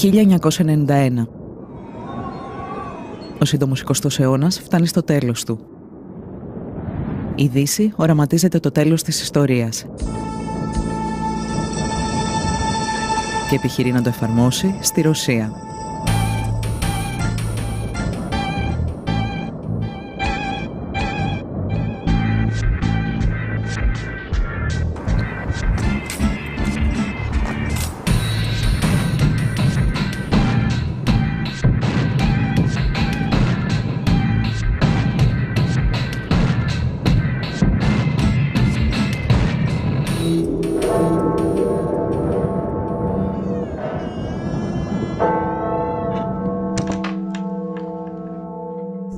1991. Ο σύντομος 20ος αιώνας φτάνει στο τέλος του. Η Δύση οραματίζεται το τέλος της ιστορίας και επιχειρεί να το εφαρμόσει στη Ρωσία.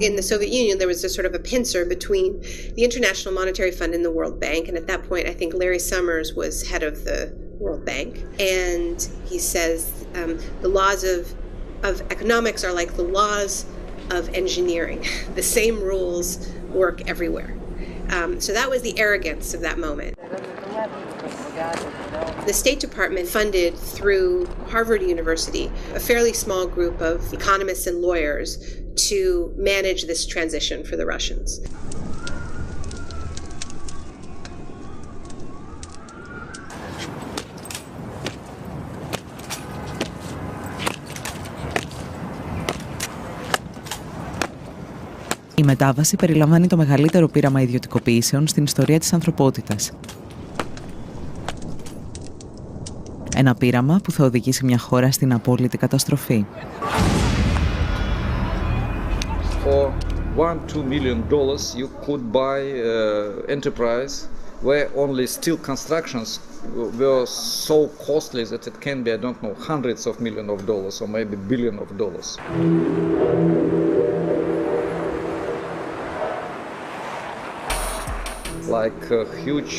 In the Soviet Union, there was a sort of a pincer between the International Monetary Fund and the World Bank. And at that point, I think Larry Summers was head of the World Bank. And he says the laws of economics are like the laws of engineering. The same rules work everywhere. So that was the arrogance of that moment. The State Department funded through Harvard University a fairly small group of economists and lawyers to manage this transition for the Russians. Η μετάβαση περιλαμβάνει το μεγαλύτερο πείραμα ιδιωτικοποιήσεων στην ιστορία της ανθρωπότητας. Ένα πείραμα που θα οδηγήσει μια χώρα στην απόλυτη καταστροφή. For $1-2 million, you could buy enterprise where only steel constructions were so costly that it can be, I don't know, hundreds of millions of dollars or maybe billions of dollars. Like huge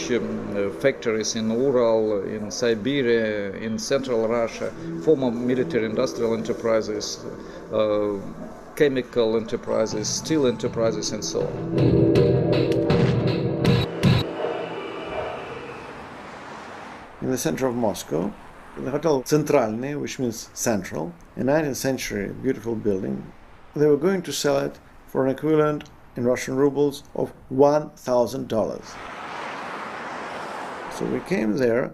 factories in Ural, in Siberia, in central Russia, former military industrial enterprises, chemical enterprises, steel enterprises, and so on. In the center of Moscow, the Hotel Centralny, which means central, a 19th century beautiful building, they were going to sell it for an equivalent in Russian rubles of $1,000. So we came there,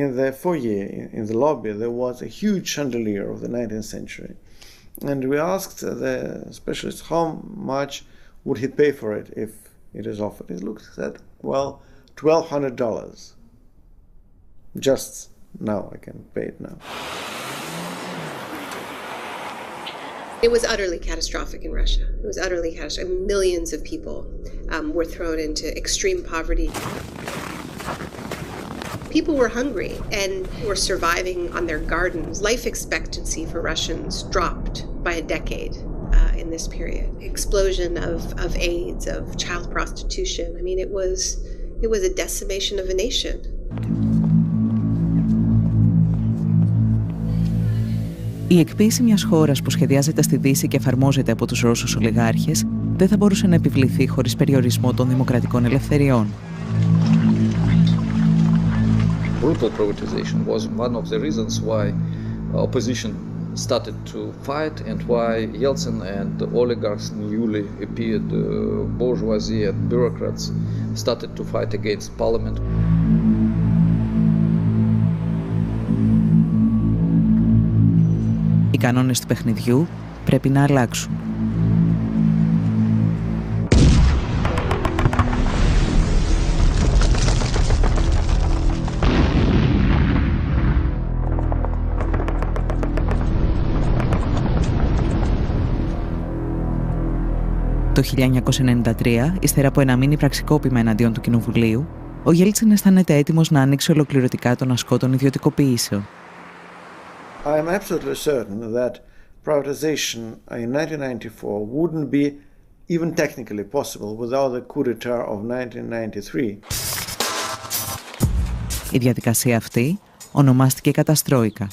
in the foyer, in the lobby, there was a huge chandelier of the 19th century. And we asked the specialist how much would he pay for it if it is offered. He looked and said, well, $1,200. Just now, I can pay it now. It was utterly catastrophic in Russia. It was utterly catastrophic. Millions of people were thrown into extreme poverty. People were hungry and were surviving on their gardens. Life expectancy for Russians dropped by a decade in this period. Explosion of AIDS, of child prostitution. I mean, it was a decimation of a nation. Η εκποίηση μιας χώρας που σχεδιάζεται στη Δύση και εφαρμόζεται από τους Ρώσους ολιγάρχες δεν θα μπορούσε να επιβληθεί χωρίς περιορισμό των δημοκρατικών ελευθεριών. Brutal privatization was one of the reasons why opposition started to fight and why Yeltsin and the oligarchs, newly appeared bourgeoisie and bureaucrats started to fight against parliament. Οι κανόνες του παιχνιδιού πρέπει να αλλάξουν. Το 1993, ύστερα από ένα μίνι πραξικόπημα εναντίον του Κοινοβουλίου, ο Γέλτσιν αισθάνεται έτοιμος να ανοίξει ολοκληρωτικά τον ασκό των ιδιωτικοποιήσεων. I am absolutely certain that privatization in 1994 wouldn't be even technically possible without the coup d'etat of 1993. Η διαδικασία αυτή ονομάστηκε καταστρόικα.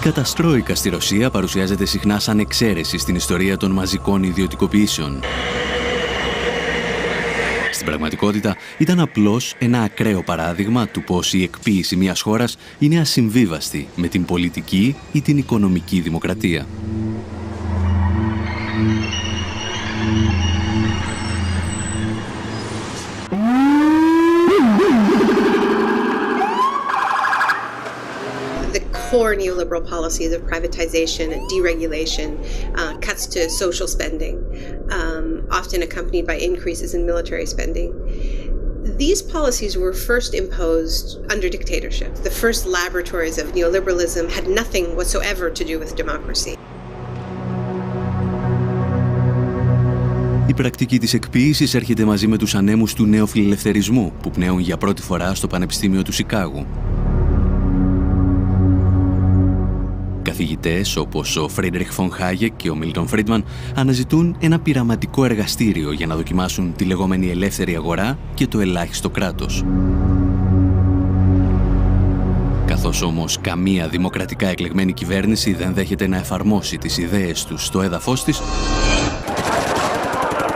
καταστρόικα στη Ρωσία παρουσιάζεται συχνά σαν εξαίρεση στην ιστορία των μαζικών ιδιωτικοποιήσεων. Στην πραγματικότητα ήταν απλώς ένα ακραίο παράδειγμα του πως η εκποίηση μιας χώρας είναι ασυμβίβαστη με την πολιτική ή την οικονομική δημοκρατία. Core neoliberal policies of privatization and deregulation, cuts to social spending, often accompanied by increases in military spending. These policies were first imposed under dictatorship. The first laboratories of neoliberalism had nothing whatsoever to do with democracy. Η πρακτική της εκποίησης έρχεται μαζί με τους ανέμους του νεοφιλελευθερισμού που πνέουν για πρώτη φορά στο Πανεπιστήμιο του Σικάγου. Καθηγητές όπως ο Φρίντριχ Φον Χάγεκ και ο Μίλτον Φρίντμαν αναζητούν ένα πειραματικό εργαστήριο για να δοκιμάσουν τη λεγόμενη ελεύθερη αγορά και το ελάχιστο κράτος. Καθώς όμως καμία δημοκρατικά εκλεγμένη κυβέρνηση δεν δέχεται να εφαρμόσει τις ιδέες τους στο έδαφος της,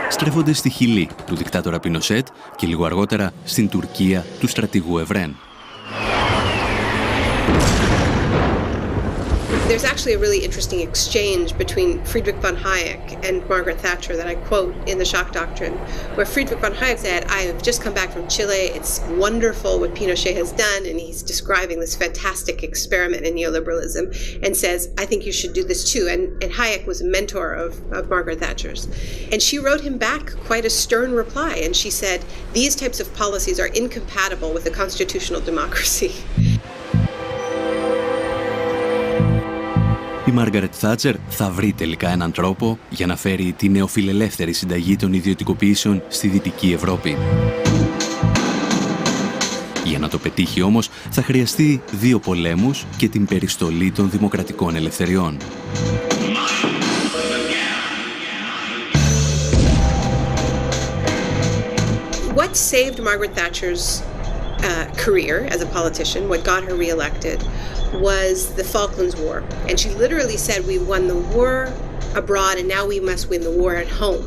στρέφονται στη Χιλή του δικτάτορα Πινοσέτ και λίγο αργότερα στην Τουρκία του στρατηγού Ευρέν. There's actually a really interesting exchange between Friedrich von Hayek and Margaret Thatcher that I quote in The Shock Doctrine, where Friedrich von Hayek said, "I have just come back from Chile. It's wonderful what Pinochet has done," and he's describing this fantastic experiment in neoliberalism and says, "I think you should do this too." And Hayek was a mentor of Margaret Thatcher's. And she wrote him back quite a stern reply, and she said, "These types of policies are incompatible with a constitutional democracy." Η Μάργαρετ Θάτσερ θα βρει τελικά έναν τρόπο για να φέρει τη νεοφιλελεύθερη συνταγή των ιδιωτικοποιήσεων στη Δυτική Ευρώπη. Για να το πετύχει όμως θα χρειαστεί 2 πολέμους και την περιστολή των δημοκρατικών ελευθεριών. What saved Margaret Thatcher's career as a politician, what got her reelected, was the Falklands War. And she literally said, "We won the war abroad and now we must win the war at home."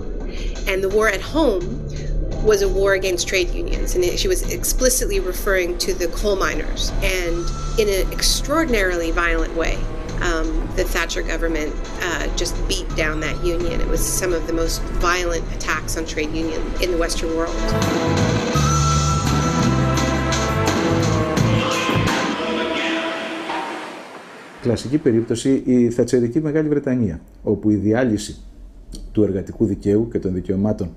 And the war at home was a war against trade unions. And she was explicitly referring to the coal miners. And in an extraordinarily violent way, the Thatcher government just beat down that union. It was some of the most violent attacks on trade unions in the Western world. Κλασική περίπτωση η θατσερική Μεγάλη Βρετανία, όπου η διάλυση του εργατικού δικαίου και των δικαιωμάτων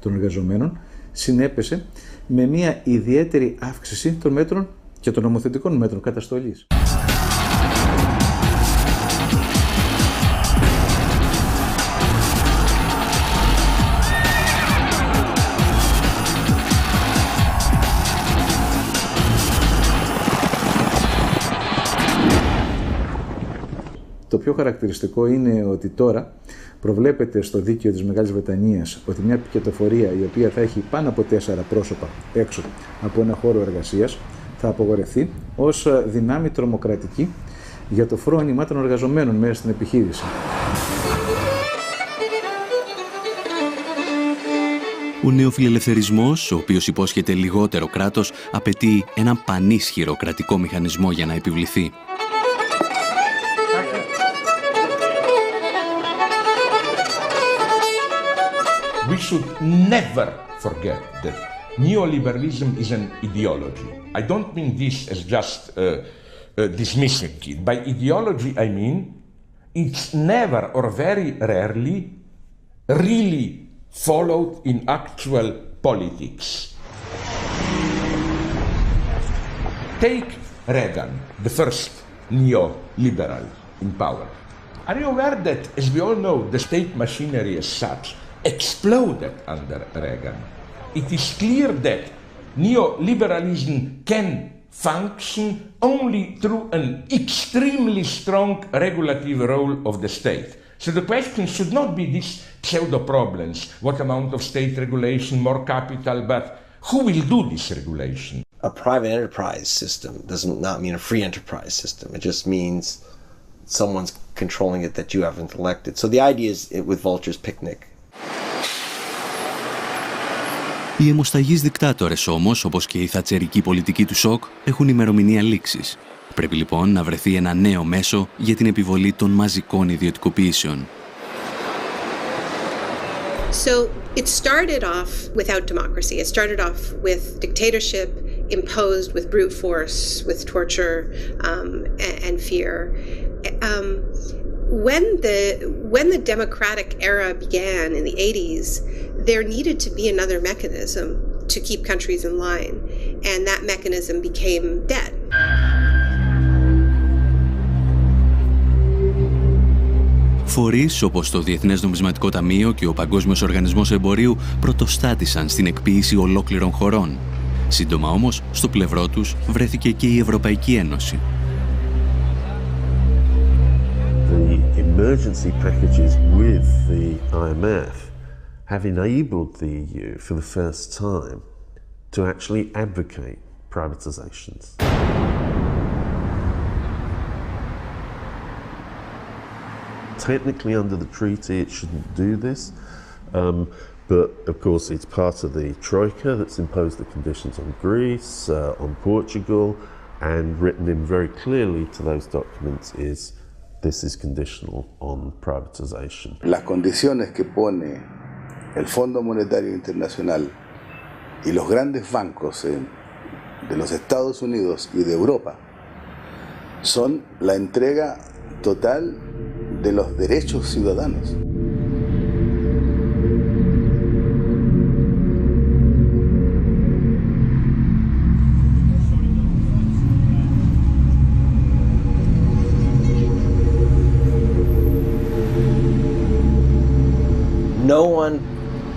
των εργαζομένων συνέπεσε με μια ιδιαίτερη αύξηση των μέτρων και των νομοθετικών μέτρων καταστολής. Το πιο χαρακτηριστικό είναι ότι τώρα προβλέπεται στο δίκαιο της Μεγάλης Βρετανίας ότι μια πικετοφορία η οποία θα έχει πάνω από 4 πρόσωπα έξω από ένα χώρο εργασίας θα απογορευτεί ως δυνάμει τρομοκρατική για το φρόνημα των εργαζομένων μέσα στην επιχείρηση. Ο νεοφιλελευθερισμός, ο οποίος υπόσχεται λιγότερο κράτος, απαιτεί έναν πανίσχυρο κρατικό μηχανισμό για να επιβληθεί. We should never forget that neoliberalism is an ideology. I don't mean this as just dismissing it. By ideology, I mean it's never or very rarely really followed in actual politics. Take Reagan, the first neoliberal in power. Are you aware that, as we all know, the state machinery as such exploded under Reagan? It is clear that neoliberalism can function only through an extremely strong regulative role of the state. So the question should not be these pseudo problems, what amount of state regulation, more capital, but who will do this regulation? A private enterprise system does not mean a free enterprise system. It just means someone's controlling it that you haven't elected. So the idea is with Vulture's Picnic. Οι αιμοσταγείς δικτάτορες όμως, όπως και η θατσερική πολιτική του σοκ, έχουν ημερομηνία λήξης. Πρέπει λοιπόν να βρεθεί ένα νέο μέσο για την επιβολή των μαζικών ιδιωτικοποιήσεων. So it started off without democracy. It started off with dictatorship imposed with brute force, with torture and fear. When the democratic era began in the 80s, there needed to be another mechanism to keep countries in line, and that mechanism became debt. Φορείς όπως το Διεθνές Νομισματικό Ταμείο και ο Παγκόσμιος Οργανισμός Εμπορίου πρωτοστάτησαν στην εκποίηση ολόκληρων χωρών. Σύντομα όμως, στο πλευρό τους βρέθηκε και η Ευρωπαϊκή Ένωση. The emergency packages with the IMF have enabled the EU for the first time to actually advocate privatizations. Technically, under the treaty, it shouldn't do this, but of course, it's part of the Troika that's imposed the conditions on Greece, on Portugal, and written in very clearly to those documents is this is conditional on privatization. Las condiciones que pone el Fondo Monetario Internacional y los grandes bancos de los Estados Unidos y de Europa son la entrega total de los derechos ciudadanos. No one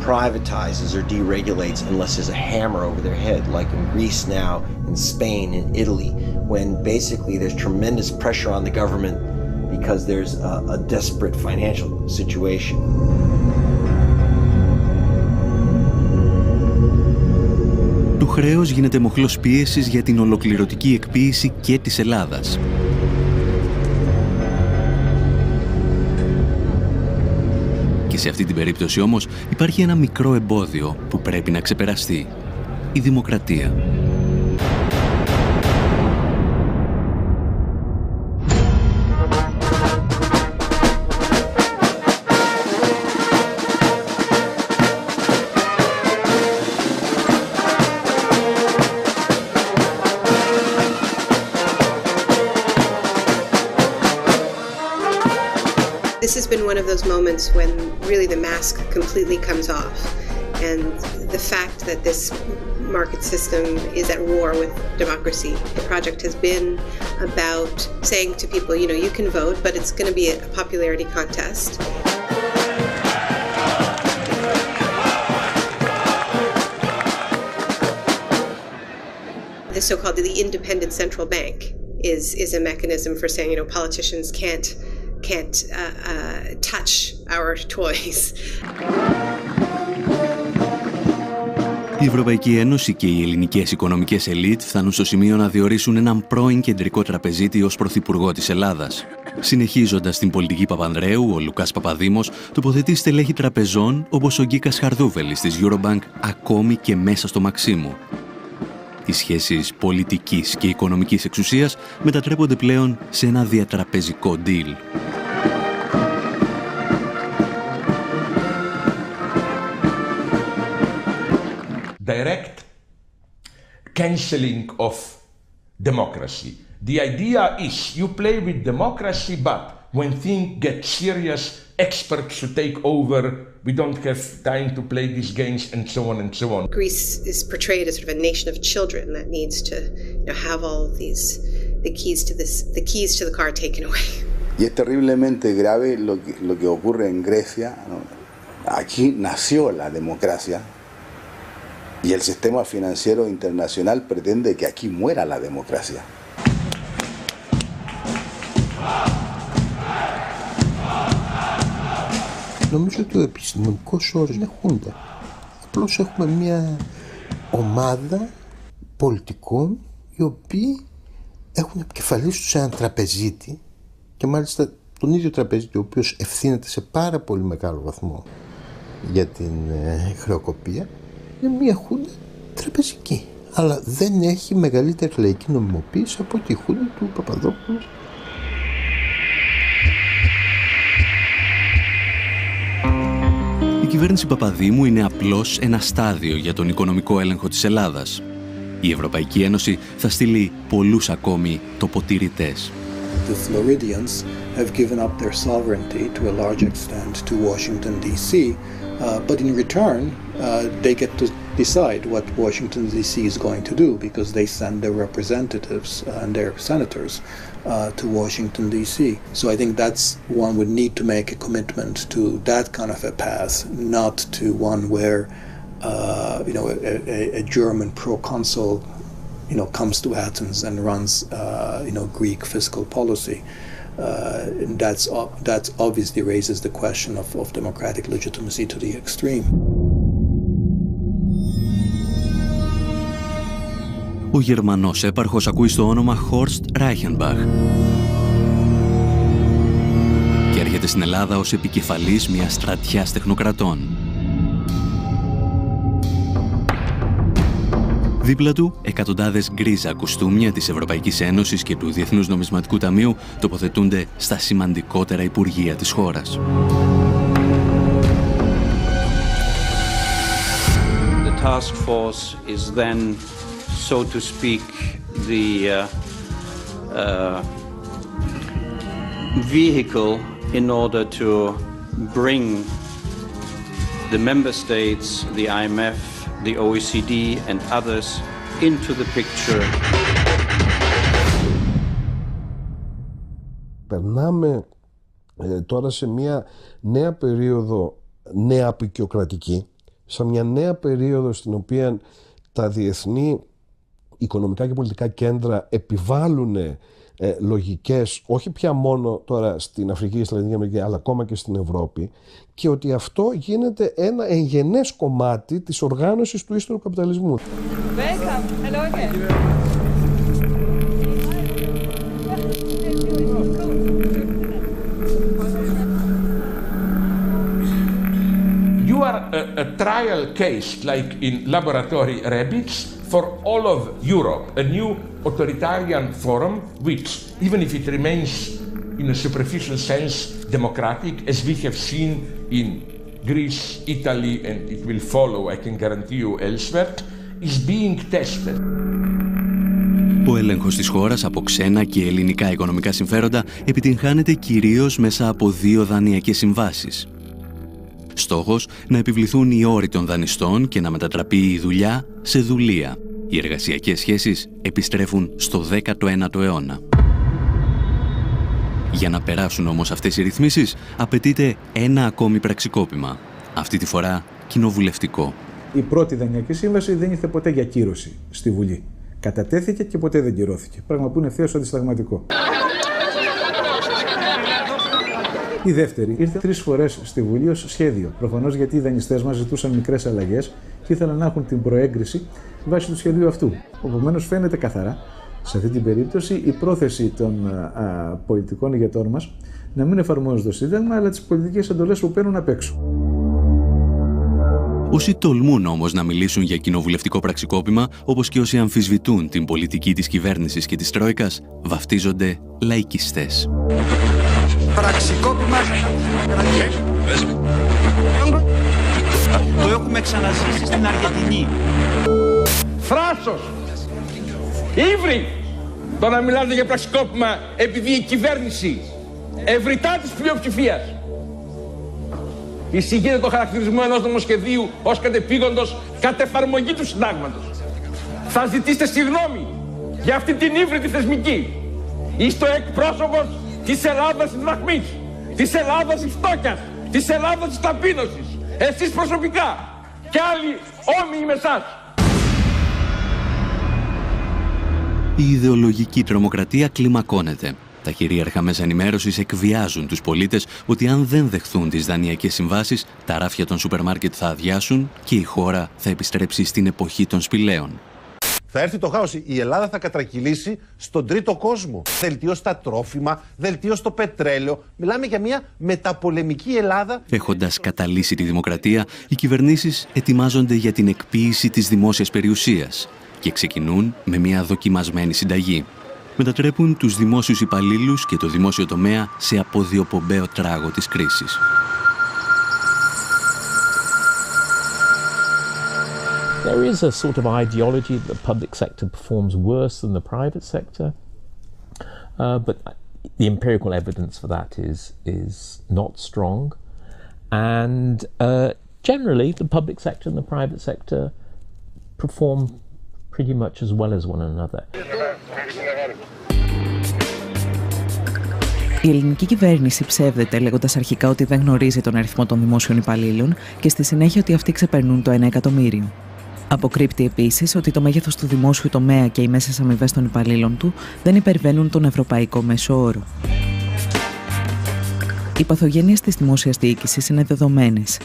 privatizes or deregulates unless there's a hammer over their head, like in Greece now, in Spain, in Italy, when basically there's tremendous pressure on the government because there's a desperate financial situation. Το χρέος γίνεται μοχλός πίεσης για την ολοκληρωτική εκποίηση και της Ελλάδας. Και σε αυτή την περίπτωση όμως υπάρχει ένα μικρό εμπόδιο που πρέπει να ξεπεραστεί. Η δημοκρατία. This has been one of those moments when really the mask completely comes off, and the fact that this market system is at war with democracy. The project has been about saying to people, you know, you can vote, but it's going to be a popularity contest. The so-called the independent central bank is a mechanism for saying, you know, politicians can't touch our toys. Η Ευρωπαϊκή Ένωση και οι ελληνικές οικονομικές ελίτ φτάνουν στο σημείο να διορίσουν έναν πρώην κεντρικό τραπεζίτη ως πρωθυπουργό της Ελλάδας. Συνεχίζοντας την πολιτική Παπανδρέου, ο Λουκάς Παπαδήμος τοποθετεί στελέχη τραπεζών όπως ο Γκίκας Χαρδούβελης της Eurobank ακόμη και μέσα στο Μαξίμου. Οι σχέσεις πολιτικής και οικονομικής εξουσίας μετατρέπονται πλέον σε ένα διατραπεζικό deal. Direct cancelling of democracy. The idea is you play with democracy, but when things get serious, experts should take over. We don't have time to play these games, and so on and so on. Greece is portrayed as sort of a nation of children that needs to, you know, have all of these the keys to the car taken away. Y es terriblemente grave lo que ocurre en Grecia, ¿no? Aquí nació la democracia. Y el sistema financiero internacional pretende que aquí muera la democracia. Νομίζω ότι ο επιστημονικός όρος είναι χούντα. Απλώς έχουμε μια ομάδα πολιτικών οι οποίοι έχουν επικεφαλής τους έναν τραπεζίτη και μάλιστα τον ίδιο τραπεζίτη, ο οποίος ευθύνεται σε πάρα πολύ μεγάλο βαθμό για την χρεοκοπία, είναι μια χούντα τραπεζική. Αλλά δεν έχει μεγαλύτερη λαϊκή νομιμοποίηση από τη χούντα του Παπαδόπουλου. Η κυβέρνηση Παπαδήμου είναι απλώς ένα στάδιο για τον οικονομικό έλεγχο της Ελλάδας. Η Ευρωπαϊκή Ένωση θα στείλει πολλούς ακόμη τοποτηρητές. The Floridians have given up their sovereignty to a large extent to Washington, D.C., but in return, they get to decide what Washington, D.C. is going to do because they send their representatives and their senators to Washington, D.C. So I think that's one would need to make a commitment to that kind of a path, not to one where, a German proconsul, comes to Athens and runs, Greek fiscal policy. That obviously raises the question of democratic legitimacy to the extreme. Ο Γερμανός έπαρχος ακούει στο όνομα Horst Reichenbach και έρχεται στην Ελλάδα ως επικεφαλής μιας στρατιάς τεχνοκρατών. Δίπλα του, εκατοντάδες γκρίζα κουστούμια της Ευρωπαϊκής Ένωσης και του Διεθνούς Νομισματικού Ταμείου τοποθετούνται στα σημαντικότερα υπουργεία της χώρας. The task force is then, so to speak, the vehicle in order to bring the member states, the IMF, the OECD and others into the picture. Περνάμε τώρα σε μια νέα περίοδο νεαπικιοκρατική, σε μια νέα περίοδο στην οποία τα διεθνή οικονομικά και πολιτικά κέντρα επιβάλλουν λογικές, όχι πια μόνο τώρα στην Αφρική, στη Λατινική Αμερική, αλλά ακόμα και στην Ευρώπη, και ότι αυτό γίνεται ένα εγγενές κομμάτι της οργάνωσης του ύστερου καπιταλισμού. Welcome. Hello again. You are a trial case, like in laboratory rabbits, for all of Europe, a new authoritarian forum which, even if it remains in a superficial sense democratic, as we have seen in Greece, Italy, and it will follow, I can guarantee you, elsewhere, is being tested. Ο έλεγχος της χώρας από ξένα και ελληνικά οικονομικά συμφέροντα επιτυγχάνεται κυρίως μέσα από 2 δανειακές συμβάσεις. Στόχος να επιβληθούν οι όροι των δανειστών και να μετατραπεί η δουλειά σε δουλεία. Οι εργασιακές σχέσεις επιστρέφουν στο 19ο αιώνα. Για να περάσουν όμως αυτές οι ρυθμίσεις απαιτείται ένα ακόμη πραξικόπημα. Αυτή τη φορά κοινοβουλευτικό. Η πρώτη δανειακή σύμβαση δεν ήρθε ποτέ για κύρωση στη Βουλή. Κατατέθηκε και ποτέ δεν κυρώθηκε. Πράγμα που είναι ευθέως αντισταγματικό. Η δεύτερη ήρθε 3 φορές στη Βουλή ως σχέδιο. Προφανώς γιατί οι δανειστές μας ζητούσαν μικρές αλλαγές και ήθελαν να έχουν την προέγκριση βάσει του σχεδίου αυτού. Επομένως, φαίνεται καθαρά σε αυτή την περίπτωση η πρόθεση των πολιτικών ηγετών μας να μην εφαρμόζουν το Σύνταγμα, αλλά τις πολιτικές εντολές που παίρνουν απ' έξω. Όσοι τολμούν όμως να μιλήσουν για κοινοβουλευτικό πραξικόπημα, όπως και όσοι αμφισβητούν την πολιτική της κυβέρνησης και της Τρόικας, βαφτίζονται λαϊκιστές. Πραξικόπημα. Το έχουμε ξαναζήσει στην Αργεντινή. Θράσος! Ήβρι! Το να μιλάτε για πραξικόπημα επειδή η κυβέρνηση ευρυτά της πλειοψηφίας εισηγείται το χαρακτηρισμό ενός νομοσχεδίου ως κατεπήγοντος κατ' εφαρμογή του συντάγματος. Θα ζητήσετε συγγνώμη για αυτή την ύβριτη θεσμική. Είστε ο εκπρόσωπος της Ελλάδας της δραχμής, της Ελλάδας της φτώχειας, της Ελλάδας της ταπείνωσης. Εσείς προσωπικά και άλλοι όμοιοι με εσάς. Η ιδεολογική τρομοκρατία κλιμακώνεται. Τα κυρίαρχα μέσα ενημέρωσης εκβιάζουν τους πολίτες ότι αν δεν δεχθούν τις δανειακές συμβάσεις, τα ράφια των σούπερ μάρκετ θα αδειάσουν και η χώρα θα επιστρέψει στην εποχή των σπηλαίων. Θα έρθει το χάος. Η Ελλάδα θα κατρακυλήσει στον τρίτο κόσμο. Δελτίο στα τρόφιμα, δελτίο στο πετρέλαιο. Μιλάμε για μια μεταπολεμική Ελλάδα. Έχοντας καταλύσει τη δημοκρατία, οι κυβερνήσεις ετοιμάζονται για την εκποίηση της δημόσιας περιουσίας και ξεκινούν με μια δοκιμασμένη συνταγή. Μετατρέπουν τους δημόσιους υπαλλήλους και το δημόσιο τομέα σε αποδιοπομπαίο τράγο της κρίσης. There is a sort of ideology that the public sector performs worse than the private sector, but the empirical evidence for that is not strong. And generally, the public sector and the private sector perform pretty much as well as one another. Η ελληνική κυβέρνηση ψεύδεται λέγοντας αρχικά ότι δεν γνωρίζει τον αριθμό των δημόσιων υπαλλήλων και στη συνέχεια ότι αυτοί ξεπερνούν το 1 εκατομμύριο. Αποκρύπτει επίσης ότι το μέγεθος του δημόσιου τομέα και οι μέσες αμοιβές των υπαλλήλων του δεν υπερβαίνουν τον ευρωπαϊκό μέσο όρο. Οι παθογένειες της δημόσιας διοίκησης είναι δεδομένες.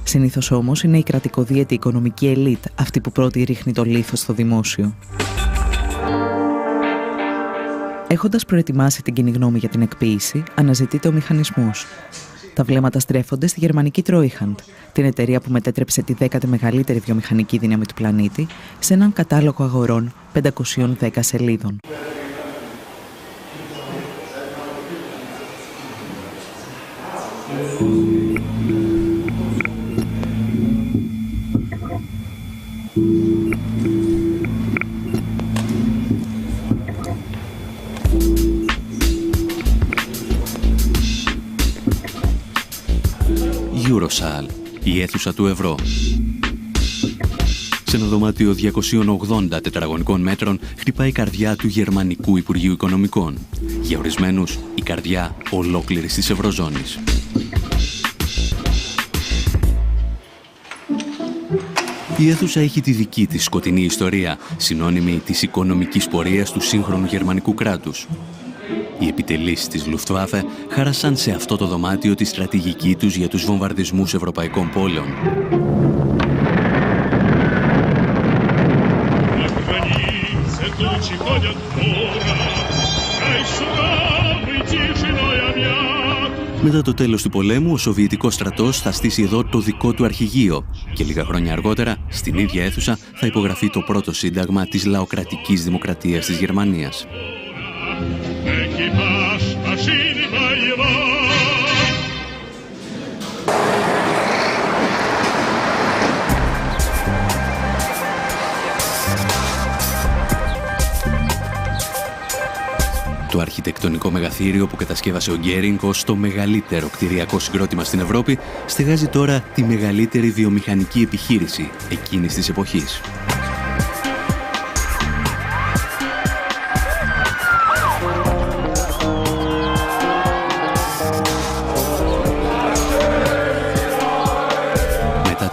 Συνήθως όμως είναι η κρατικοδίαιτη οικονομική ελίτ αυτή που πρώτη ρίχνει το λίθος στο δημόσιο. Έχοντας προετοιμάσει την κοινή γνώμη για την εκποίηση, αναζητείται ο μηχανισμός. Τα βλέμματα στρέφονται στη γερμανική Treuhand, την εταιρεία που μετέτρεψε τη 10η μεγαλύτερη βιομηχανική δύναμη του πλανήτη σε έναν κατάλογο αγορών 510 σελίδων. Eurosaal, η αίθουσα του ευρώ. Σε ένα δωμάτιο 280 τετραγωνικών μέτρων χτυπάει η καρδιά του Γερμανικού Υπουργείου Οικονομικών. Για ορισμένους, η καρδιά ολόκληρης της Ευρωζώνης. Η αίθουσα έχει τη δική της σκοτεινή ιστορία, συνώνυμη της οικονομικής πορείας του σύγχρονου γερμανικού κράτους. Οι επιτελείς της Luftwaffe χάρασαν σε αυτό το δωμάτιο τη στρατηγική τους για τους βομβαρδισμούς ευρωπαϊκών πόλεων. Μετά το τέλος του πολέμου, ο Σοβιετικός στρατός θα στήσει εδώ το δικό του αρχηγείο και λίγα χρόνια αργότερα, στην ίδια αίθουσα, θα υπογραφεί το πρώτο σύνταγμα της λαοκρατικής δημοκρατίας της Γερμανίας. Το αρχιτεκτονικό μεγαθύριο που κατασκεύασε ο Γκέρινγκ ως το μεγαλύτερο κτηριακό συγκρότημα στην Ευρώπη στεγάζει τώρα τη μεγαλύτερη βιομηχανική επιχείρηση εκείνης της εποχής.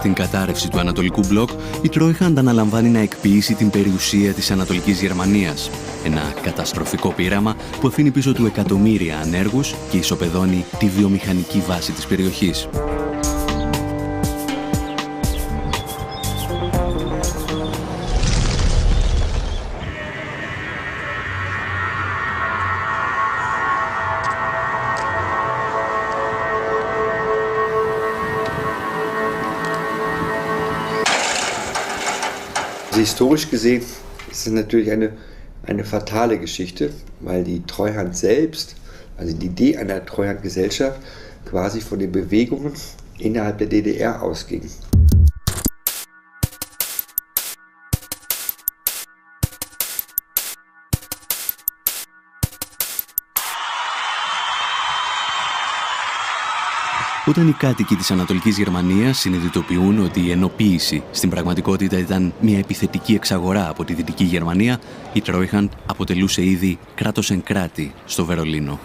Την κατάρρευση του Ανατολικού Μπλοκ, η Treuhand αναλαμβάνει να εκποιήσει την περιουσία της Ανατολικής Γερμανίας. Ένα καταστροφικό πείραμα που αφήνει πίσω του εκατομμύρια ανέργους και ισοπεδώνει τη βιομηχανική βάση της περιοχής. Historisch gesehen ist es natürlich eine fatale Geschichte, weil die Treuhand selbst, also die Idee einer Treuhandgesellschaft, quasi von den Bewegungen innerhalb der DDR ausging. Όταν οι κάτοικοι της Ανατολικής Γερμανίας συνειδητοποιούν ότι η ενοποίηση στην πραγματικότητα ήταν μια επιθετική εξαγορά από τη Δυτική Γερμανία, η Treuhand αποτελούσε ήδη κράτος εν κράτη στο Βερολίνο.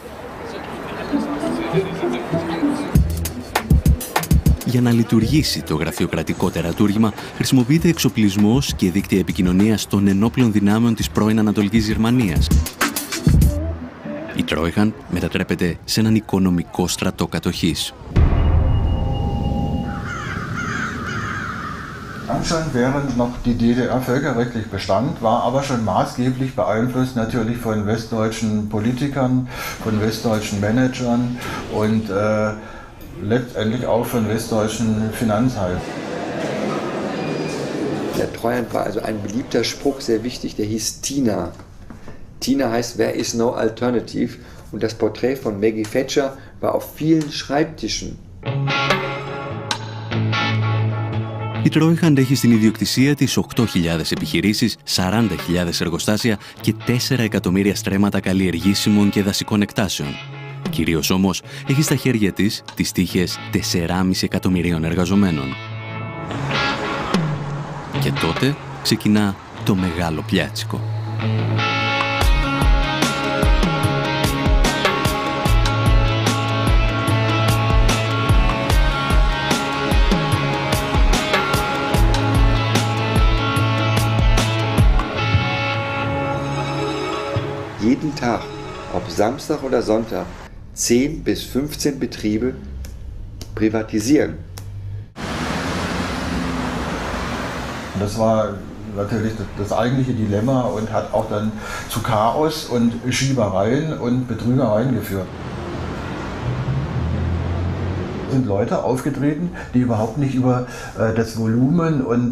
Για να λειτουργήσει το γραφειοκρατικό τερατούργημα, χρησιμοποιείται εξοπλισμός και δίκτυα επικοινωνίας των ενόπλων δυνάμεων της πρώην Ανατολικής Γερμανίας. Η Treuhand μετατρέπεται σε έναν οικονομικό στρατό κατοχής. Anscheinend während noch die DDR völkerrechtlich bestand, war aber schon maßgeblich beeinflusst natürlich von westdeutschen Politikern, von westdeutschen Managern und letztendlich auch von westdeutschen Finanzhalten. Der Treuhand war also ein beliebter Spruch, sehr wichtig, der hieß Tina. Tina heißt There is no alternative und das Porträt von Maggie Thatcher war auf vielen Schreibtischen. Η Treuhand έχει στην ιδιοκτησία της 8.000 επιχειρήσεις, 40.000 εργοστάσια και 4 εκατομμύρια στρέμματα καλλιεργήσιμων και δασικών εκτάσεων. Κυρίως όμως έχει στα χέρια της τις τύχες 4,5 εκατομμυρίων εργαζομένων. Και τότε ξεκινά το μεγάλο πιάτσικο. Jeden Tag, ob Samstag oder Sonntag, 10 bis 15 Betriebe privatisieren. Das war natürlich das eigentliche Dilemma und hat auch dann zu Chaos und Schiebereien und Betrügereien geführt. Es sind Leute aufgetreten, die überhaupt nicht über das Volumen und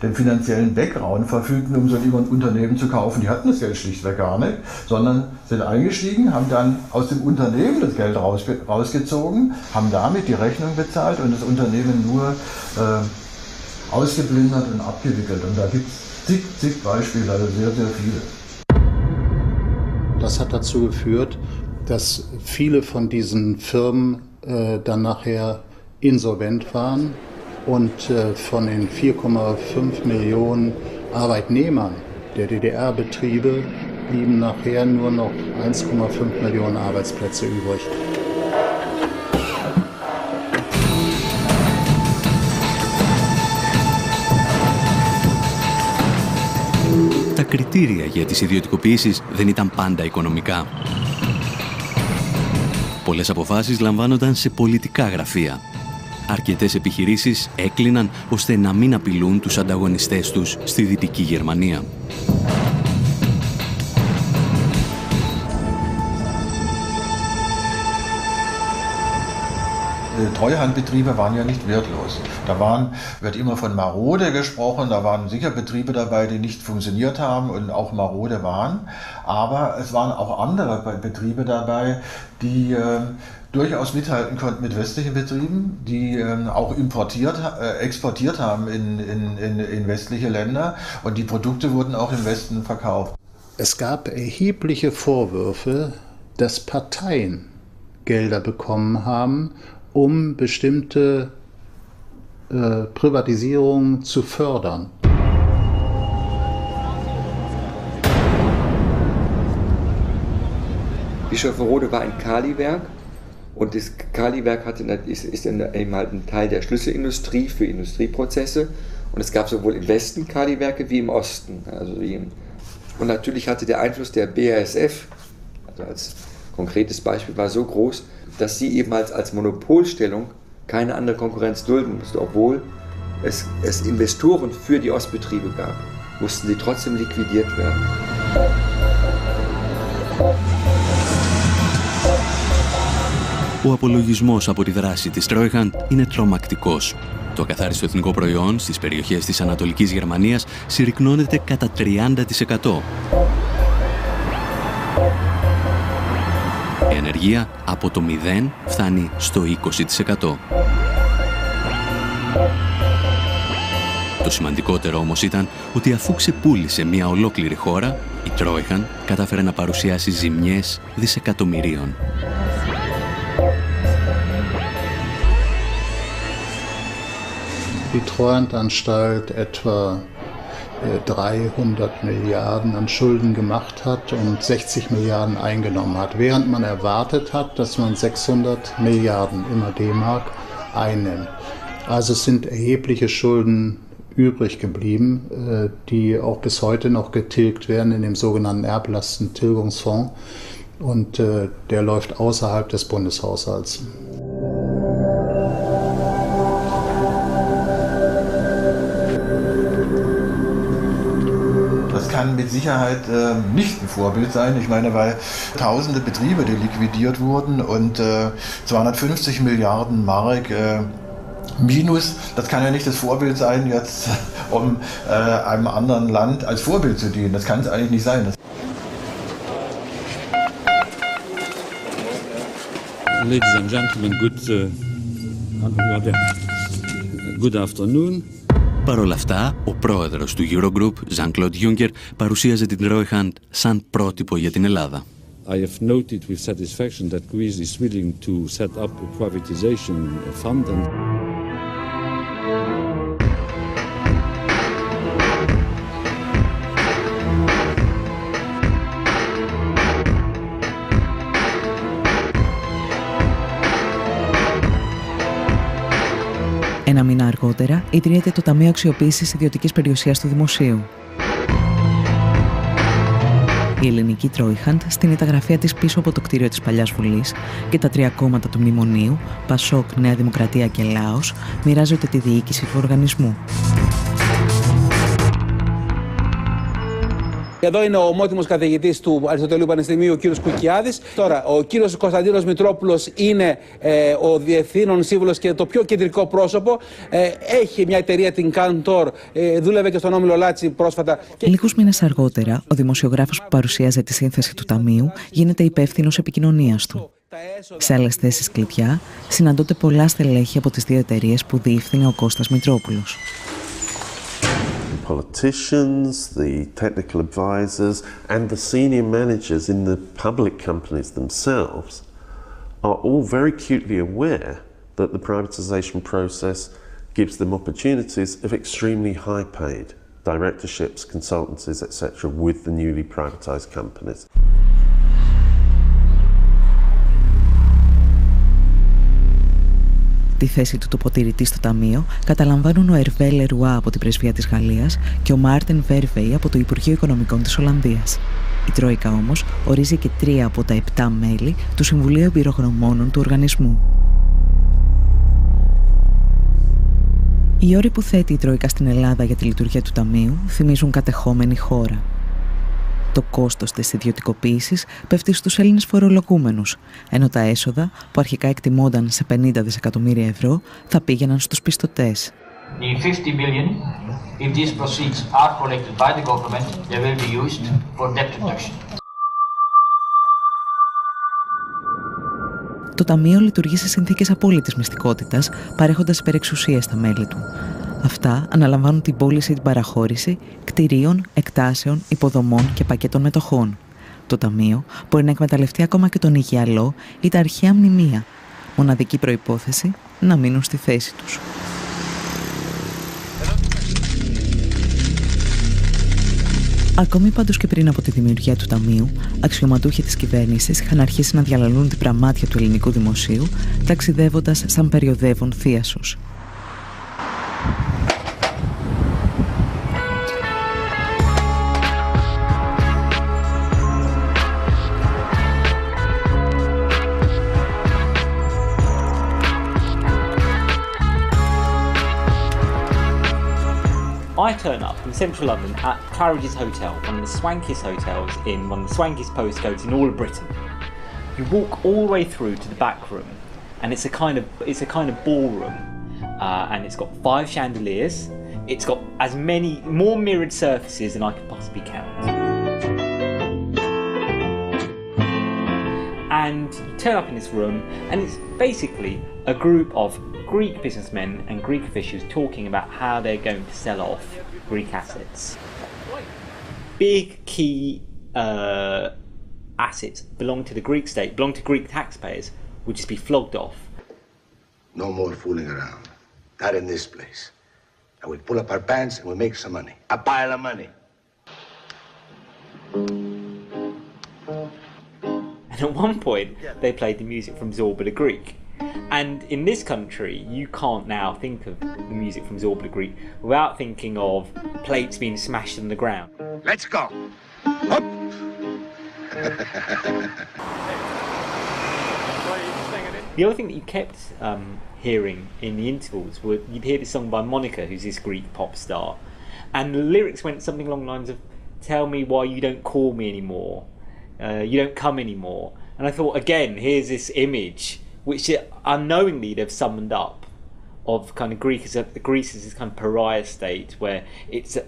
den finanziellen Background verfügten, um so ein Unternehmen zu kaufen. Die hatten das Geld schlichtweg gar nicht, sondern sind eingestiegen, haben dann aus dem Unternehmen das Geld rausgezogen, haben damit die Rechnung bezahlt und das Unternehmen nur ausgeplündert und abgewickelt. Und da gibt es zig Beispiele, also sehr, sehr viele. Das hat dazu geführt, dass viele von diesen Firmen dann nachher insolvent waren und von den 4,5 Millionen Arbeitnehmern der DDR-Betriebe blieben nachher nur noch 1,5 Millionen Arbeitsplätze übrig. Τα κριτήρια για τις ιδιωτικοποιήσεις δεν ήταν πάντα οικονομικά. Πολλές αποφάσεις λαμβάνονταν σε πολιτικά γραφεία. Αρκετές επιχειρήσεις έκλειναν ώστε να μην απειλούν τους ανταγωνιστές τους στη Δυτική Γερμανία. Treuhandbetriebe waren ja nicht wertlos. Da wird immer von marode gesprochen, da waren sicher Betriebe dabei, die nicht funktioniert haben und auch marode waren. Aber es waren auch andere Betriebe dabei, die durchaus mithalten konnten mit westlichen Betrieben, die auch exportiert haben in westliche Länder und die Produkte wurden auch im Westen verkauft. Es gab erhebliche Vorwürfe, dass Parteien Gelder bekommen haben, um bestimmte Privatisierungen zu fördern. Bischofferode war ein Kaliwerk und das Kaliwerk ist eben halt ein Teil der Schlüsselindustrie für Industrieprozesse und es gab sowohl im Westen Kaliwerke wie im Osten. Und natürlich hatte der Einfluss der BASF, also als konkretes Beispiel, war so groß, dass sie eben als Monopolstellung keine andere Konkurrenz dulden musste. Obwohl es Investoren für die Ostbetriebe gab, mussten sie trotzdem liquidiert werden. Ο απολογισμός από τη δράση της Treuhand είναι τρομακτικός. Το ακαθάριστο εθνικό προϊόν στις περιοχές της Ανατολικής Γερμανίας συρρικνώνεται κατά 30%. Η ανεργία από το 0 φτάνει στο 20%. Το σημαντικότερο όμως ήταν ότι αφού ξεπούλησε μια ολόκληρη χώρα, η Treuhand κατάφερε να παρουσιάσει ζημιές δισεκατομμυρίων. Die Treuhandanstalt etwa 300 Milliarden an Schulden gemacht hat und 60 Milliarden eingenommen hat, während man erwartet hat, dass man 600 Milliarden immer D-Mark einnimmt. Also es sind erhebliche Schulden übrig geblieben, die auch bis heute noch getilgt werden in dem sogenannten Erblastentilgungsfonds und der läuft außerhalb des Bundeshaushalts. kann mit Sicherheit nicht ein Vorbild sein. Ich meine, weil tausende Betriebe, die liquidiert wurden und 250 Milliarden Mark Minus, das kann ja nicht das Vorbild sein, jetzt um einem anderen Land als Vorbild zu dienen. Das kann es eigentlich nicht sein. Ladies and gentlemen, good afternoon. Παρ' όλα αυτά, ο πρόεδρος του Eurogroup, Jean-Claude Juncker, παρουσίαζε την Treuhand σαν πρότυπο για την Ελλάδα. I have noted with satisfaction that Greece is willing to set up a privatization fund and Ένα μήνα αργότερα ιδρύεται το Ταμείο Αξιοποίησης Ιδιωτικής Περιουσίας του Δημοσίου. Η ελληνική Treuhand στείνει τα γραφεία της πίσω από το κτίριο της Παλιάς Βουλής και τα τρία κόμματα του Μνημονίου, Πασόκ, Νέα Δημοκρατία και Λάος, μοιράζονται τη διοίκηση του οργανισμού. Εδώ είναι ο ομότιμος καθηγητής του Αριστοτελείου Πανεπιστημίου, ο κύριος Κουκιάδης. Τώρα, ο κύριος Κωνσταντίνος Μητρόπουλος είναι ο διευθύνων σύμβουλος και το πιο κεντρικό πρόσωπο. Έχει μια εταιρεία, την Cantor, δούλευε και στον Όμιλο Λάτσι πρόσφατα. Λίγους μήνες αργότερα, ο δημοσιογράφος που παρουσίαζε τη σύνθεση του Ταμείου γίνεται υπεύθυνος επικοινωνίας του. Σε άλλες θέσεις κλειδιά συναντώνται πολλά στελέχη από τις δύο εταιρείες που διεύθυνε ο Κώστας Μητρόπουλος. Politicians, the technical advisors, and the senior managers in the public companies themselves are all very acutely aware that the privatization process gives them opportunities of extremely high-paid directorships, consultancies, etc. with the newly privatized companies. Τη θέση του τοποτηρητή στο Ταμείο καταλαμβάνουν ο Ερβέ Λερουά από την Πρεσβεία της Γαλλίας και ο Μάρτεν Βέρβεϊ από το Υπουργείο Οικονομικών της Ολλανδίας. Η Τρόικα όμως ορίζει και 3 από τα 7 μέλη του Συμβουλίου Εμπειρογνωμόνων του οργανισμού. Οι όροι που θέτει η Τρόικα στην Ελλάδα για τη λειτουργία του Ταμείου θυμίζουν κατεχόμενη χώρα. Το κόστος της ιδιωτικοποίησης πέφτει στους Έλληνες φορολογούμενους, ενώ τα έσοδα, που αρχικά εκτιμώνταν σε 50 δισεκατομμύρια ευρώ, θα πήγαιναν στους πιστωτές. The 50 billion, if these proceeds are collected by the government, they will be used for debt reduction. Το Ταμείο λειτουργεί σε συνθήκες απόλυτης μυστικότητας, παρέχοντας υπερεξουσίες στα μέλη του. Αυτά αναλαμβάνουν την πώληση ή την παραχώρηση κτηρίων, εκτάσεων, υποδομών και πακέτων μετοχών. Το Ταμείο μπορεί να εκμεταλλευτεί ακόμα και τον Αιγιαλό ή τα αρχαία μνημεία. Μοναδική προϋπόθεση να μείνουν στη θέση τους. Ακόμη πάντως και πριν από τη δημιουργία του Ταμείου, αξιωματούχοι της κυβέρνησης είχαν αρχίσει να διαλαλούν την πραμάτια του ελληνικού δημοσίου, ταξιδεύοντας σαν περιοδεύων θίασος. I turn up in central London at Claridge's Hotel, one of the swankiest hotels in one of the swankiest postcodes in all of Britain. You walk all the way through to the back room, and it's a kind of ballroom, and it's got 5 chandeliers. It's got more mirrored surfaces than I could possibly count. And you turn up in this room, and it's basically a group of Greek businessmen and Greek officials talking about how they're going to sell off Greek assets. Big key assets belong to the Greek state, belong to Greek taxpayers, would just be flogged off. No more fooling around. Not in this place. And we pull up our pants and we make some money. A pile of money. And at one point, they played the music from Zorba the Greek. And in this country, you can't now think of the music from Zorba the Greek without thinking of plates being smashed on the ground. Let's go. Up. The other thing that you kept hearing in the intervals were you'd hear this song by Monica, who's this Greek pop star, and the lyrics went something along the lines of tell me why you don't call me anymore. You don't come anymore. And I thought, again, here's this image, which unknowingly they've summoned up, of kind of Greece is this kind of pariah state where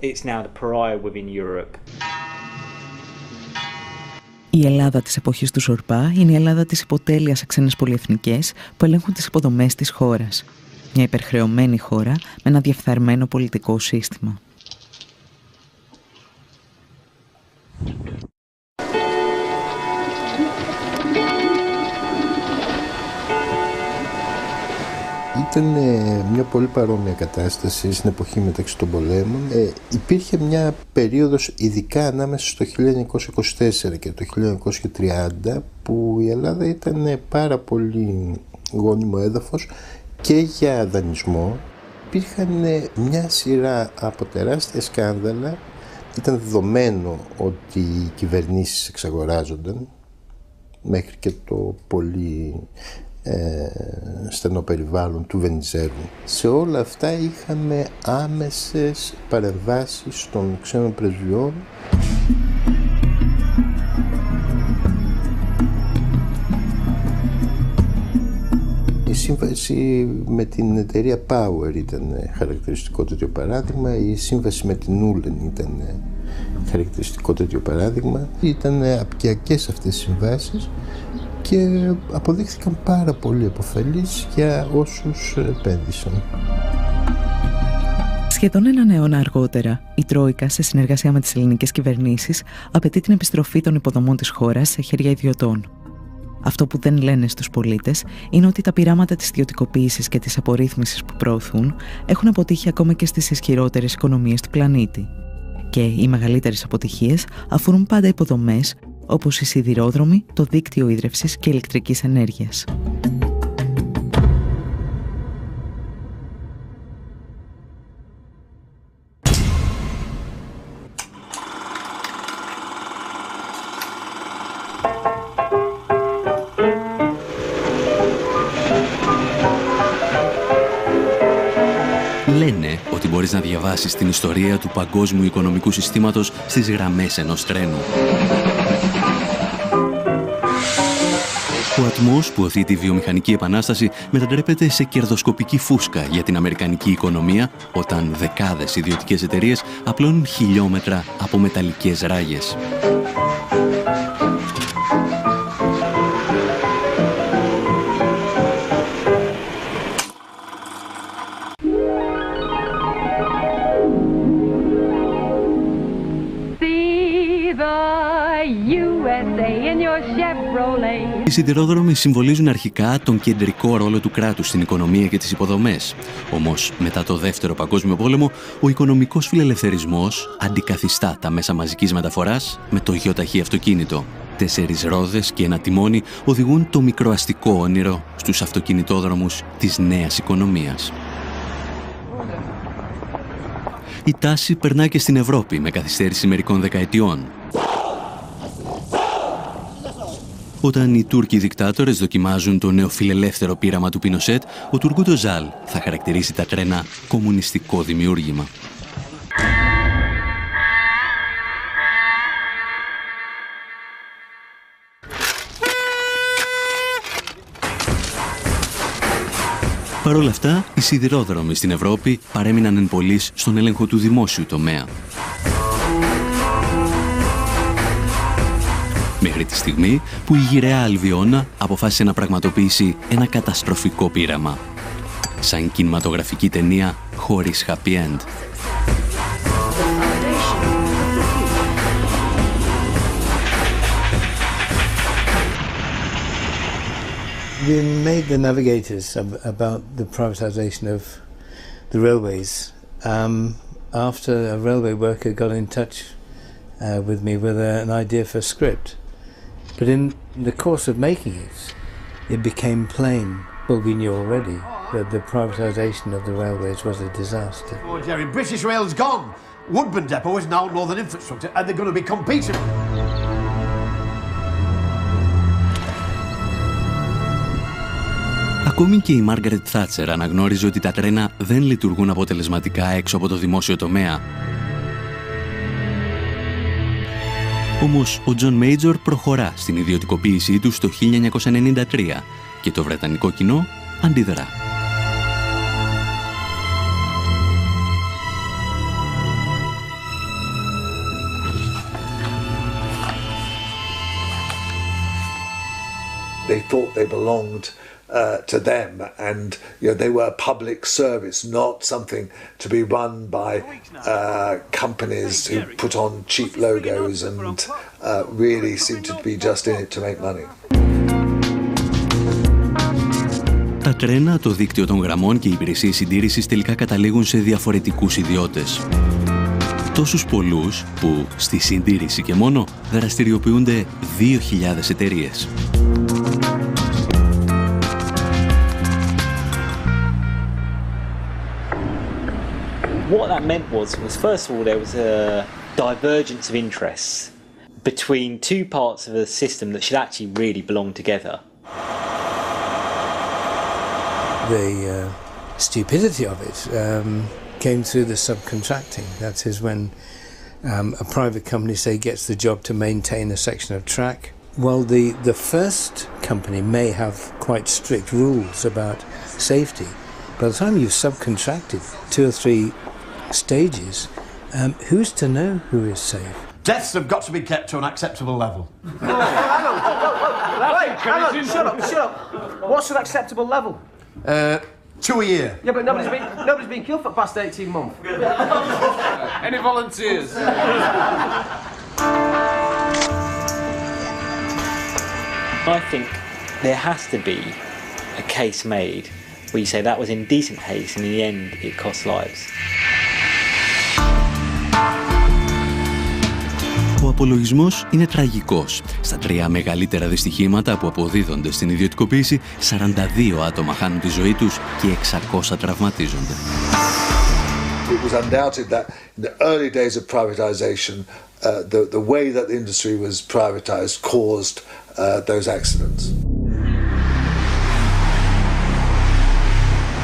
it's now the pariah within Europe. Η Ελλάδα της εποχής του Σορπά είναι η Ελλάδα της υποτέλειας σε ξένες πολυεθνικές που ελέγχουν τις υποδομές της χώρας. Μια υπερχρεωμένη χώρα με ένα διεφθαρμένο πολιτικό σύστημα. Ήταν μια πολύ παρόμοια κατάσταση στην εποχή μεταξύ των πολέμων. Υπήρχε μια περίοδος ειδικά ανάμεσα στο 1924 και το 1930 που η Ελλάδα ήταν πάρα πολύ γόνιμο έδαφος και για δανεισμό. Υπήρχαν μια σειρά από τεράστια σκάνδαλα. Ήταν δεδομένο ότι οι κυβερνήσεις εξαγοράζονταν μέχρι και το πολύ στενό περιβάλλον του Βενιζέλου. Σε όλα αυτά είχαμε άμεσες παρεμβάσεις των ξένων πρεσβειών. Η σύμβαση με την εταιρεία Power ήταν χαρακτηριστικό τέτοιο παράδειγμα, η σύμβαση με την Ούλεν ήταν χαρακτηριστικό τέτοιο παράδειγμα. Ήταν απικιακές αυτές οι συμβάσεις και αποδείχθηκαν πάρα πολύ επωφελείς για όσους επένδυσαν. Σχεδόν έναν αιώνα αργότερα, η Τρόικα, σε συνεργασία με τις ελληνικές κυβερνήσεις, απαιτεί την επιστροφή των υποδομών της χώρας σε χέρια ιδιωτών. Αυτό που δεν λένε στους πολίτες είναι ότι τα πειράματα της ιδιωτικοποίησης και της απορρίθμισης που προωθούν έχουν αποτύχει ακόμα και στις ισχυρότερες οικονομίες του πλανήτη. Και οι μεγαλύτερες αποτυχίες αφορούν πάντα υποδομές όπως οι σιδηρόδρομοι, το δίκτυο ίδρευσης και ηλεκτρικής ενέργειας. Λένε ότι μπορείς να διαβάσεις την ιστορία του παγκόσμιου οικονομικού συστήματος στις γραμμές ενός τρένου. Ο ατμός που οθεί τη βιομηχανική επανάσταση μετατρέπεται σε κερδοσκοπική φούσκα για την αμερικανική οικονομία όταν δεκάδες ιδιωτικές εταιρείες απλώνουν χιλιόμετρα από μεταλλικές ράγες. Οι σιδηρόδρομοι συμβολίζουν αρχικά τον κεντρικό ρόλο του κράτους στην οικονομία και τις υποδομές. Όμως, μετά το Δεύτερο Παγκόσμιο Πόλεμο, ο οικονομικός φιλελευθερισμός αντικαθιστά τα μέσα μαζικής μεταφοράς με το γεωταχή αυτοκίνητο. 4 ρόδες και ένα τιμόνι οδηγούν το μικροαστικό όνειρο στους αυτοκινητόδρομους της νέας οικονομίας. Η τάση περνά και στην Ευρώπη με καθυστέρηση μερικών δεκαετιών. Όταν οι Τούρκοι δικτάτορες δοκιμάζουν το νεοφιλελεύθερο πείραμα του Πινοσέτ, ο Τουργκούτ Οσάλ θα χαρακτηρίσει τα τρένα κομμουνιστικό δημιούργημα. Παρ' όλα αυτά, οι σιδηρόδρομοι στην Ευρώπη παρέμειναν εν πολλοίς στον έλεγχο του δημόσιου τομέα. Μέχρι τη στιγμή που η γυραιά Αλβιώνα αποφάσισε να πραγματοποιήσει ένα καταστροφικό πείραμα. Σαν κινηματογραφική ταινία χωρίς happy end. We made the navigators about the privatization of the railways after a railway worker got in touch with me with an idea for a script. But in the course of making it, it became plain, well, we knew already, that the privatisation of the railways was a disaster. Oh, Jerry, British Rail's gone. Woodburn Depot is now Northern Infrastructure, and they're going to be competing. Ακόμη και η Μάργαρετ Θάτσερ αναγνώριζε ότι τα τρένα δεν λειτουργούν αποτελεσματικά έξω από το δημόσιο τομέα. Όμως ο Τζον Μέιτζορ προχωρά στην ιδιωτικοποίησή του το 1993 και το βρετανικό κοινό αντιδρά. They thought they belonged to them, and they were a public service, not something to be run by companies who put on cheap logos and really seem to be just in it to make money. Τα τρένα, το δίκτυο των γραμμών και οι υπηρεσίες συντήρησης τελικά καταλήγουν σε διαφορετικούς ιδιώτες. Τόσους πολλούς που στη συντήρηση και μόνο δραστηριοποιούνται 2.000 εταιρείες. What that meant was first of all, there was a divergence of interests between two parts of a system that should actually really belong together. The stupidity of it came through the subcontracting. That is when a private company, say, gets the job to maintain a section of track. Well, the first company may have quite strict rules about safety. By the time you've subcontracted 2 or 3 stages, who's to know who is safe? Deaths have got to be kept to an acceptable level. Shut up. What's an acceptable level? 2 a year. Yeah, but nobody's been killed for the past 18 months. Any volunteers? I think there has to be a case made where you say that was indecent haste and in the end it cost lives. Ο απολογισμός είναι τραγικός. Στα 3 μεγαλύτερα δυστυχήματα που αποδίδονται στην ιδιωτικοποίηση, 42 άτομα χάνουν τη ζωή τους και 600 τραυματίζονται. It was undoubted that in the early days of privatization, the way that the industry was privatized caused those accidents.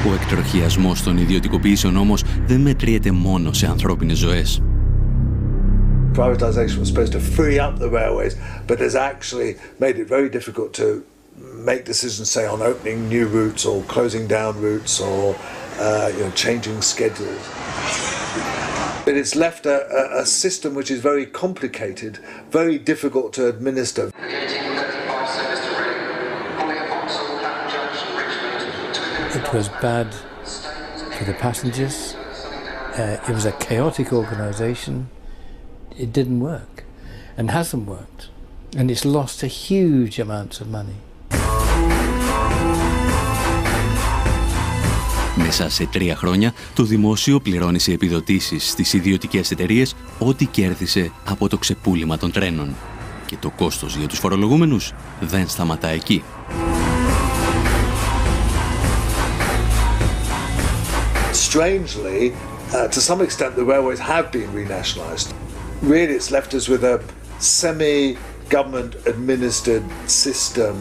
Ο εκτροχιασμός των ιδιωτικοποιήσεων όμως δεν μετριέται μόνο σε ανθρώπινες ζωές. Privatization was supposed to free up the railways, but has actually made it very difficult to make decisions, say, on opening new routes or closing down routes or changing schedules. But it's left a system which is very complicated, very difficult to administer. It was bad for the passengers. It was a chaotic organisation. It didn't work and hasn't worked. And it's lost a huge amount of money. Μέσα σε 3 χρόνια, το δημόσιο πληρώνει σε επιδοτήσεις στις ιδιωτικές εταιρείες ό,τι κέρδισε από το ξεπούλημα των τρένων. Και το κόστος για τους φορολογούμενους δεν σταματά εκεί. Strangely, to some extent, the railways have been renationalised. Really, it's left us with a semi-government administered system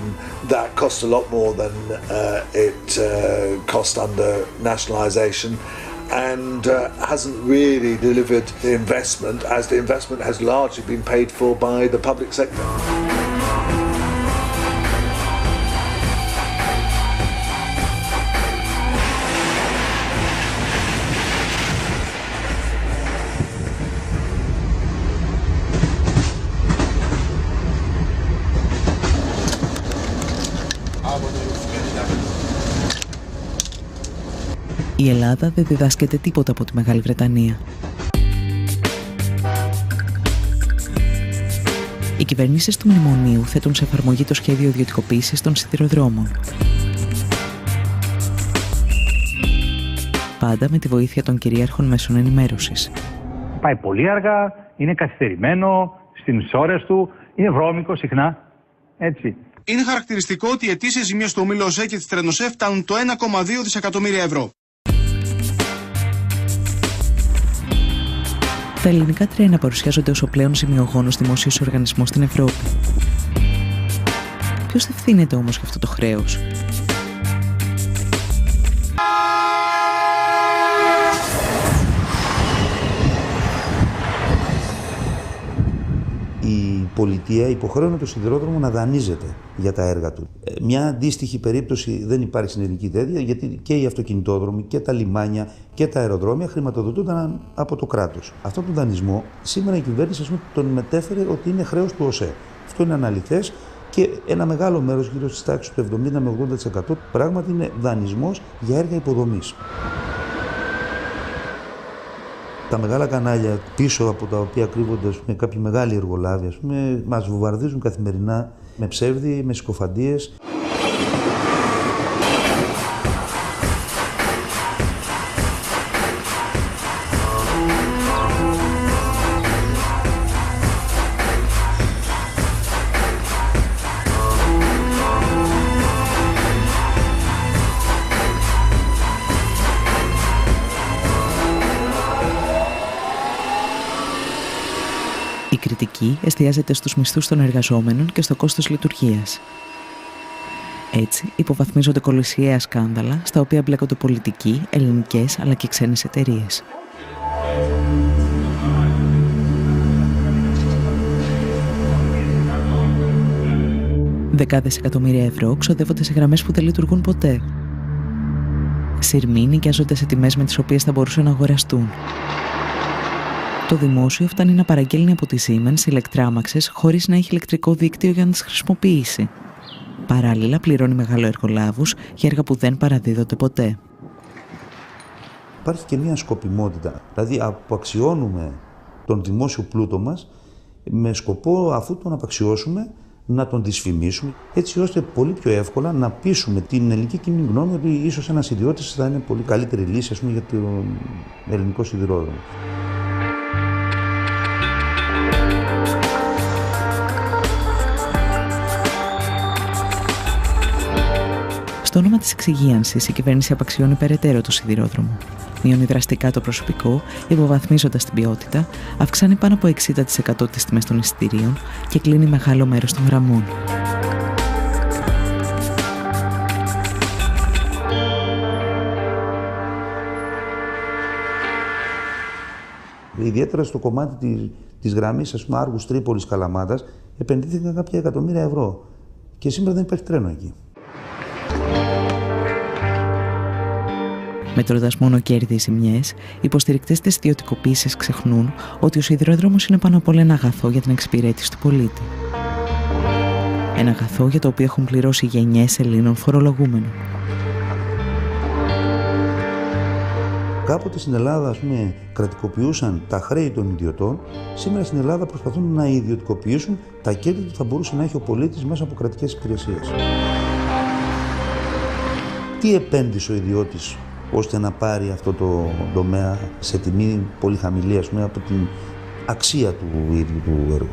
that costs a lot more than it cost under nationalisation and hasn't really delivered the investment, as the investment has largely been paid for by the public sector. Η Ελλάδα δεν διδάσκεται τίποτα από τη Μεγάλη Βρετανία. Οι κυβερνήσεις του Μνημονίου θέτουν σε εφαρμογή το σχέδιο ιδιωτικοποίησης των σιδηροδρόμων. Πάντα με τη βοήθεια των κυρίαρχων μέσων ενημέρωσης. Πάει πολύ αργά, είναι καθυστερημένο στις ώρες του, είναι βρώμικο συχνά, έτσι. Είναι χαρακτηριστικό ότι οι αιτήσεις ζημίες του ομίλου ΟΣΕ και της Τρενοσέ φτάνουν το 1,2 δισεκατομμύρια ευρώ. Τα ελληνικά τρένα παρουσιάζονται ως ο πλέον ζημιογόνος δημόσιος οργανισμός στην Ευρώπη. Ποιος ευθύνεται όμως για αυτό το χρέος? Η η πολιτεία υποχρέωνε το σιδηρόδρομο να δανείζεται για τα έργα του. Μια αντίστοιχη περίπτωση δεν υπάρχει στην ελληνική τέτοια, γιατί και οι αυτοκινητόδρομοι και τα λιμάνια και τα αεροδρόμια χρηματοδοτούνταν από το κράτος. Αυτόν τον δανεισμό σήμερα η κυβέρνηση τον μετέφερε ότι είναι χρέος του ΟΣΕ. Αυτό είναι αναλυθές και ένα μεγάλο μέρος, γύρω στις τάξεις του 70 με 80%, πράγματι είναι δανεισμός για έργα υποδομής. Τα μεγάλα κανάλια πίσω από τα οποία κρύβονται με κάποιοι μεγάλοι εργολάβοι, μας βομβαρδίζουν καθημερινά με ψεύδι, με συκοφαντίες. Η κριτική εστιάζεται στους μισθούς των εργαζόμενων και στο κόστος λειτουργίας. Έτσι, υποβαθμίζονται κολυσιαία σκάνδαλα στα οποία μπλέκονται πολιτικοί, ελληνικές αλλά και ξένες εταιρείες. Δεκάδες εκατομμύρια ευρώ ξοδεύονται σε γραμμές που δεν λειτουργούν ποτέ. Σειρμοί νοικιάζονται σε τιμές με τις οποίες θα μπορούσαν να αγοραστούν. Το δημόσιο φτάνει να παραγγέλνει από τη Siemens ηλεκτράμαξες χωρίς να έχει ηλεκτρικό δίκτυο για να τις χρησιμοποιήσει. Παράλληλα, πληρώνει μεγαλοεργολάβους για έργα που δεν παραδίδονται ποτέ. Υπάρχει και μια σκοπιμότητα, δηλαδή αποαξιώνουμε τον δημόσιο πλούτο μας με σκοπό, αφού τον απαξιώσουμε, να τον δυσφημίσουμε, έτσι ώστε πολύ πιο εύκολα να πείσουμε την ελληνική κοινή γνώμη ότι ίσως ένας ιδιώτης θα είναι πολύ καλύτερη λύση, για τον ελληνικό σιδηρόδρομο. Στο όνομα της εξυγίανσης, η κυβέρνηση απαξιώνει περαιτέρω το σιδηρόδρομο. Μειώνει δραστικά το προσωπικό, υποβαθμίζοντας την ποιότητα, αυξάνει πάνω από 60% τις τιμές των εισιτηρίων και κλείνει μεγάλο μέρος των γραμμών. Ιδιαίτερα στο κομμάτι της γραμμής, Άργους Τρίπολης Καλαμάτας, επενδύθηκαν κάποια εκατομμύρια ευρώ. Και σήμερα δεν υπάρχει τρένο εκεί. Μετρώντας μόνο κέρδη ή ζημιές, οι υποστηρικτές της ιδιωτικοποίησης ξεχνούν ότι ο σιδηρόδρομος είναι πάνω απ' όλα ένα αγαθό για την εξυπηρέτηση του πολίτη. Ένα αγαθό για το οποίο έχουν πληρώσει γενιές Ελλήνων φορολογούμενων. Κάποτε στην Ελλάδα, κρατικοποιούσαν τα χρέη των ιδιωτών. Σήμερα στην Ελλάδα προσπαθούν να ιδιωτικοποιήσουν τα κέρδη που θα μπορούσε να έχει ο πολίτης μέσα από κρατικές υπηρεσίες. Τι επένδυσε ο ιδιώτης ώστε να πάρει αυτό το τομέα σε τιμή πολύ χαμηλή, από την αξία του ίδιου του έργου.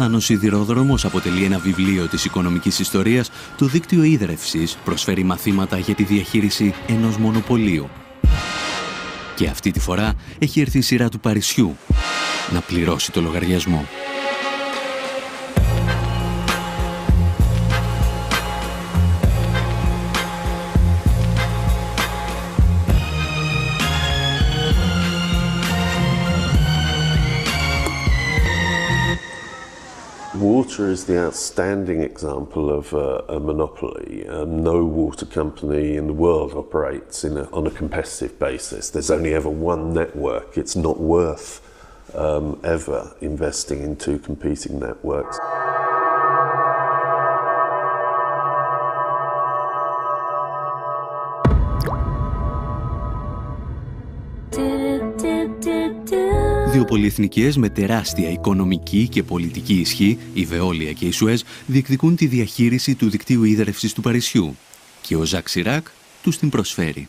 Αν ο σιδηρόδρομος αποτελεί ένα βιβλίο της οικονομικής ιστορίας, το δίκτυο ίδρευσης προσφέρει μαθήματα για τη διαχείριση ενός μονοπωλίου. Και αυτή τη φορά έχει έρθει η σειρά του Παρισιού να πληρώσει το λογαριασμό. Water is the outstanding example of a monopoly. No water company in the world operates on a competitive basis. There's only ever one network. It's not worth ever investing in two competing networks. Δύο πολυεθνικές με τεράστια οικονομική και πολιτική ισχύ, η Βεόλια και η Σουέζ, διεκδικούν τη διαχείριση του δικτύου ίδρευσης του Παρισιού και ο Ζακ Σιράκ τους την προσφέρει.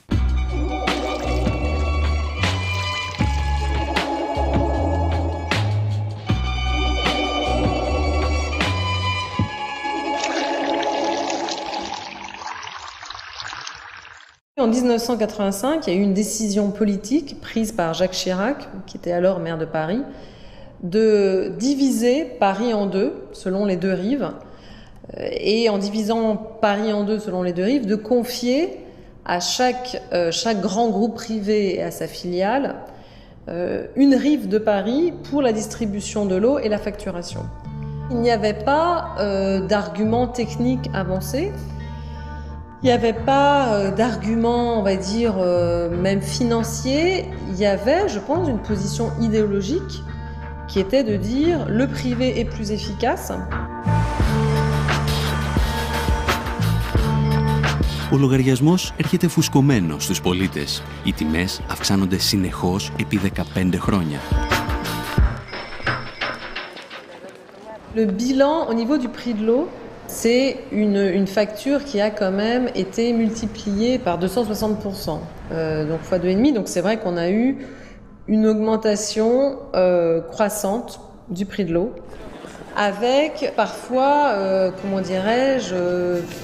En 1985, il y a eu une décision politique prise par Jacques Chirac, qui était alors maire de Paris, de diviser Paris en deux, selon les deux rives. Et en divisant Paris en deux, selon les deux rives, de confier à chaque grand groupe privé et à sa filiale une rive de Paris pour la distribution de l'eau et la facturation. Il n'y avait pas d'arguments techniques avancés. Il n'y avait pas d'arguments, on va dire, même financiers. Il y avait, je pense, une position idéologique qui était de dire le privé est plus efficace. Ο λογαριασμός έρχεται φουσκωμένος στους πολίτες. Οι τιμές αυξάνονται συνεχώς επί 15 χρόνια. Le bilan au niveau du prix de l'eau, c'est une facture qui a quand même été multipliée par 260%, donc fois 2,5. Donc c'est vrai qu'on a eu une augmentation croissante du prix de l'eau, avec parfois, comment dirais-je,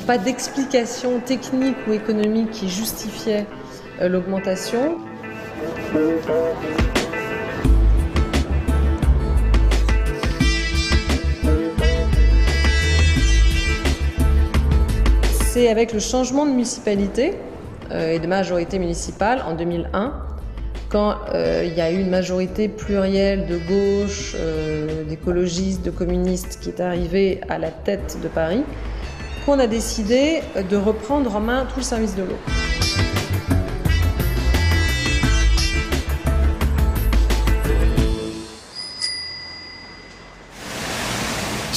pas d'explication technique ou économique qui justifiait l'augmentation. C'est avec le changement de municipalité et de majorité municipale en 2001, quand il y a eu une majorité plurielle de gauche, d'écologistes, de communistes qui est arrivée à la tête de Paris, qu'on a décidé de reprendre en main tout le service de l'eau.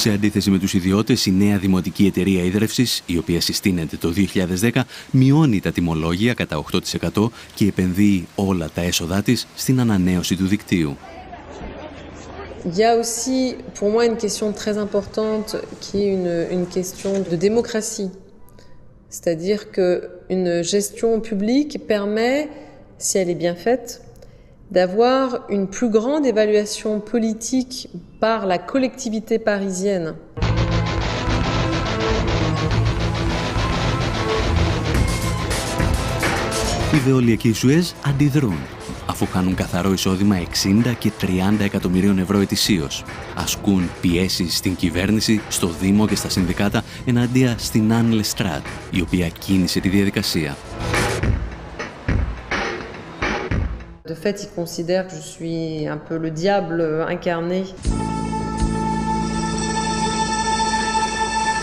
Σε αντίθεση με τους ιδιώτες, η νέα δημοτική εταιρεία ίδρευσης, η οποία συστήνεται το 2010, μειώνει τα τιμολόγια κατά 8% και επενδύει όλα τα έσοδά της στην ανανέωση του δικτύου. Il y a aussi, pour moi, une question très importante qui est une question de démocratie. C'est-à-dire qu'une gestion publique permet, si elle est bien faite, d'avoir une plus grande évaluation politique par la collectivité parisienne. Οι Βεολιακοί Σουέζ αντιδρούν, αφού χάνουν καθαρό εισόδημα 60 και 30 εκατομμυρίων ευρώ ετησίως. Ασκούν πιέσεις στην κυβέρνηση, στο Δήμο και στα συνδικάτα εναντία στην Anne Lestrade, η οποία κίνησε τη διαδικασία. De fait, ils considèrent que je suis un peu le diable incarné.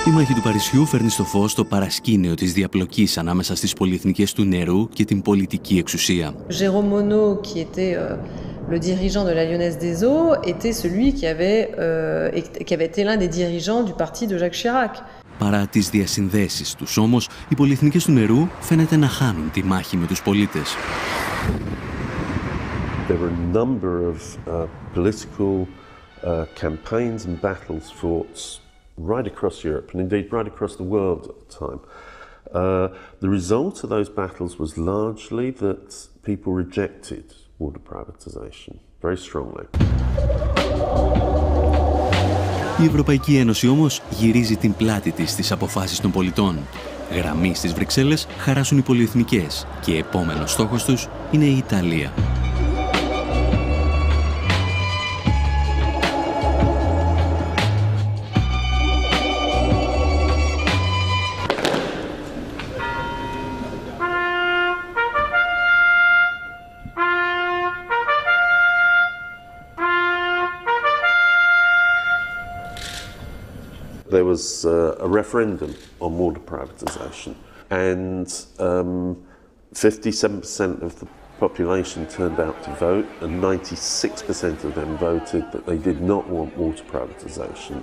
Η μάχη του Παρισιού φέρνει στο φως το παρασκήνιο της διαπλοκής ανάμεσα στις πολυεθνικές του νερού και την πολιτική εξουσία. Jérôme Monod, qui était le dirigeant de la Lyonnaise des Eaux, était celui qui avait été l'un des dirigeants du parti de Jacques Chirac. Παρά τις διασυνδέσεις τους όμως, οι πολυεθνικές του νερού φαίνεται να χάνουν τη μάχη με τους πολίτες. There were a number of political campaigns and battles fought right across Europe and indeed right across the world at the time. The result of those battles was largely that people rejected water privatization very strongly. Η Ευρωπαϊκή Ένωση όμως γυρίζει την πλάτη της στις αποφάσεις των πολιτών. Γραμμή στις Βρυξέλλες χαράσουν οι πολυεθνικές και επόμενος στόχος τους είναι η Ιταλία. There was a referendum on water privatisation, and 57% of the population turned out to vote, and 96% of them voted that they did not want water privatisation.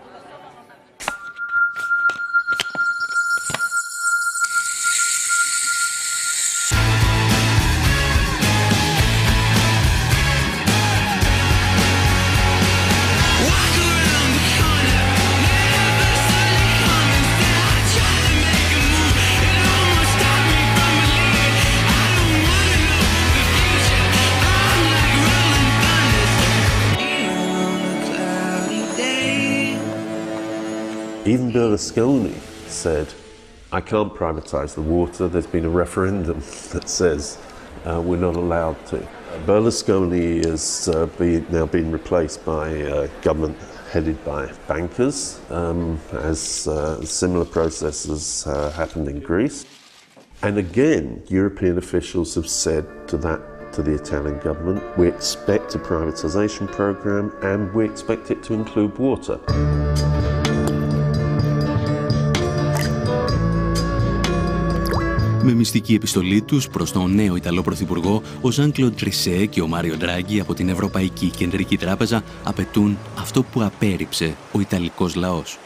Even Berlusconi said I can't privatise the water. There's been a referendum that says we're not allowed to. Berlusconi is now being replaced by government headed by bankers, as similar processes happened in Greece. And again, European officials have said to the Italian government, we expect a privatisation programme and we expect it to include water. Με μυστική επιστολή τους προς τον νέο Ιταλό Πρωθυπουργό, ο Ζαν-Κλοντ Τρισέ και ο Μάριο Ντράγκι από την Ευρωπαϊκή Κεντρική Τράπεζα απαιτούν αυτό που απέρριψε ο Ιταλικός λαός.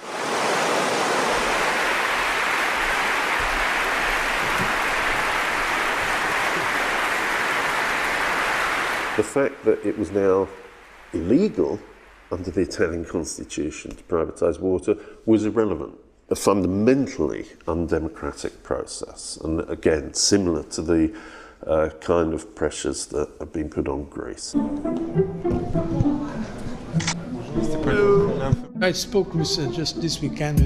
The fact that it was now illegal under the Italian constitution to privatise water was irrelevant. A fundamentally undemocratic process, and again similar to the kind of pressures that have been put on Greece. I spoke just this weekend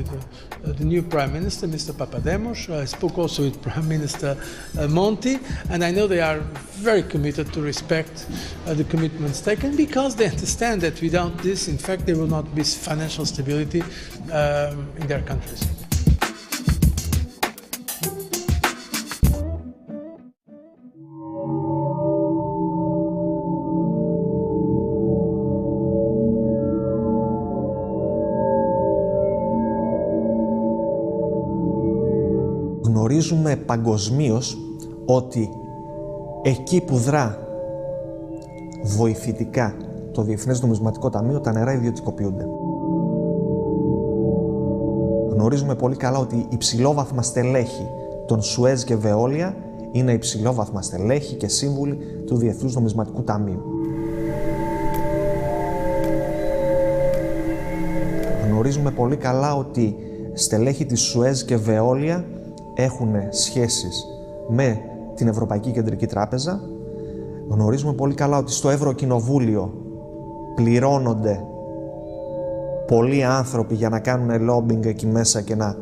with the new Prime Minister, Mr. Papademos. I spoke also with Prime Minister Monti, and I know they are very committed to respect the commitments taken because they understand that without this, in fact, there will not be financial stability in their countries. Γνωρίζουμε παγκοσμίως ότι εκεί που δρά βοηθητικά το Διεθνές Νομισματικό Ταμείο, τα νερά ιδιωτικοποιούνται. Γνωρίζουμε πολύ καλά ότι υψηλόβαθμα στελέχη των Σουέζ και Βεόλια είναι υψηλόβαθμα στελέχη και σύμβουλοι του Διεθνούς Νομισματικού Ταμείου. Γνωρίζουμε πολύ καλά ότι στελέχη της Σουέζ και Βεόλια έχουν σχέσεις με την Ευρωπαϊκή Κεντρική Τράπεζα. Γνωρίζουμε πολύ καλά ότι στο Ευρωκοινοβούλιο πληρώνονται πολλοί άνθρωποι για να κάνουν lobbying εκεί μέσα και να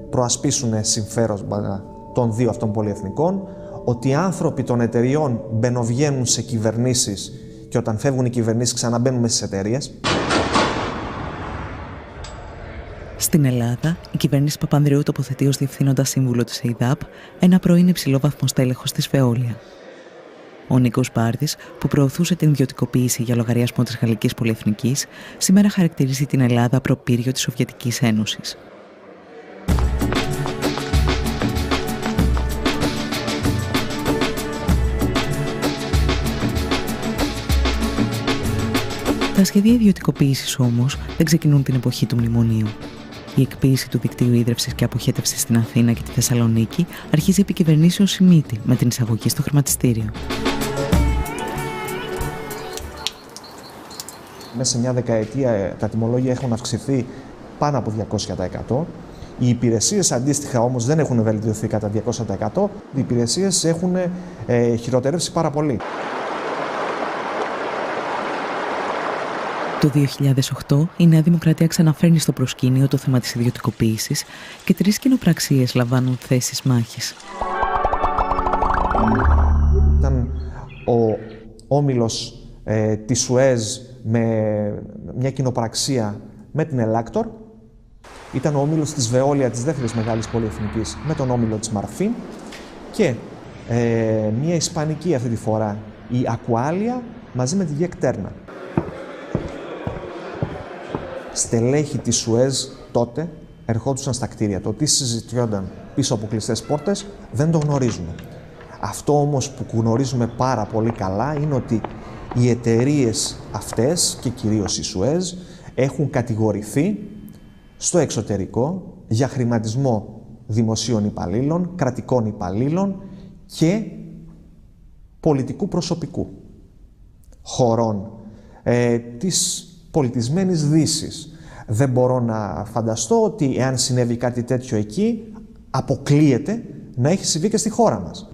προασπίσουν συμφέροντα των δύο αυτών πολυεθνικών, ότι οι άνθρωποι των εταιριών μπαινοβγαίνουν σε κυβερνήσεις και όταν φεύγουν οι κυβερνήσεις ξαναμπαίνουν μέσα στις εταιρείες. Στην Ελλάδα, η κυβέρνηση Παπανδρέου τοποθετεί ως διευθύνοντα σύμβουλο της ΕΙΔΑΠ ένα πρώην υψηλόβαθμο στέλεχος της Βεόλια. Ο Νίκος Μπάρδης, που προωθούσε την ιδιωτικοποίηση για λογαριασμό της Γαλλικής Πολυεθνικής, σήμερα χαρακτηρίζει την Ελλάδα προπύργιο της Σοβιετικής Ένωσης. Τα σχέδια ιδιωτικοποίησης όμως δεν ξεκινούν την εποχή του μνημονίου. Η εκποίηση του δικτύου ίδρευσης και αποχέτευσης στην Αθήνα και τη Θεσσαλονίκη αρχίζει επί κυβερνήσεως Σιμίτη με την εισαγωγή στο χρηματιστήριο. Μέσα σε μια δεκαετία τα τιμολόγια έχουν αυξηθεί πάνω από 200%. Οι υπηρεσίες αντίστοιχα όμως δεν έχουν βελτιωθεί κατά 200%. Οι υπηρεσίες έχουν χειροτερεύσει πάρα πολύ. Το 2008 η Νέα Δημοκρατία ξαναφέρνει στο προσκήνιο το θέμα της ιδιωτικοποίησης και 3 κοινοπραξίες λαμβάνουν θέσεις μάχης. Ήταν ο όμιλος της Σουέζ με μια κοινοπραξία με την Ελάκτορ. Ήταν ο όμιλος της Βεόλια, της δεύτερης μεγάλης πολυεθνικής, με τον όμιλο της Μαρφίν. Και μια ισπανική αυτή τη φορά, η Ακουάλια, μαζί με τη Γεκτέρνα. Στελέχη της Σουέζ τότε ερχόντουσαν στα κτίρια. Το τι συζητιόνταν πίσω από κλειστές πόρτες δεν το γνωρίζουμε. Αυτό όμως που γνωρίζουμε πάρα πολύ καλά είναι ότι οι εταιρείες αυτές και κυρίως η Σουέζ έχουν κατηγορηθεί στο εξωτερικό για χρηματισμό δημοσίων υπαλλήλων, κρατικών υπαλλήλων και πολιτικού προσωπικού χωρών της πολιτισμένης Δύσης. Δεν μπορώ να φανταστώ ότι εάν συνέβη κάτι τέτοιο εκεί, αποκλείεται να έχει συμβεί και στη χώρα μας.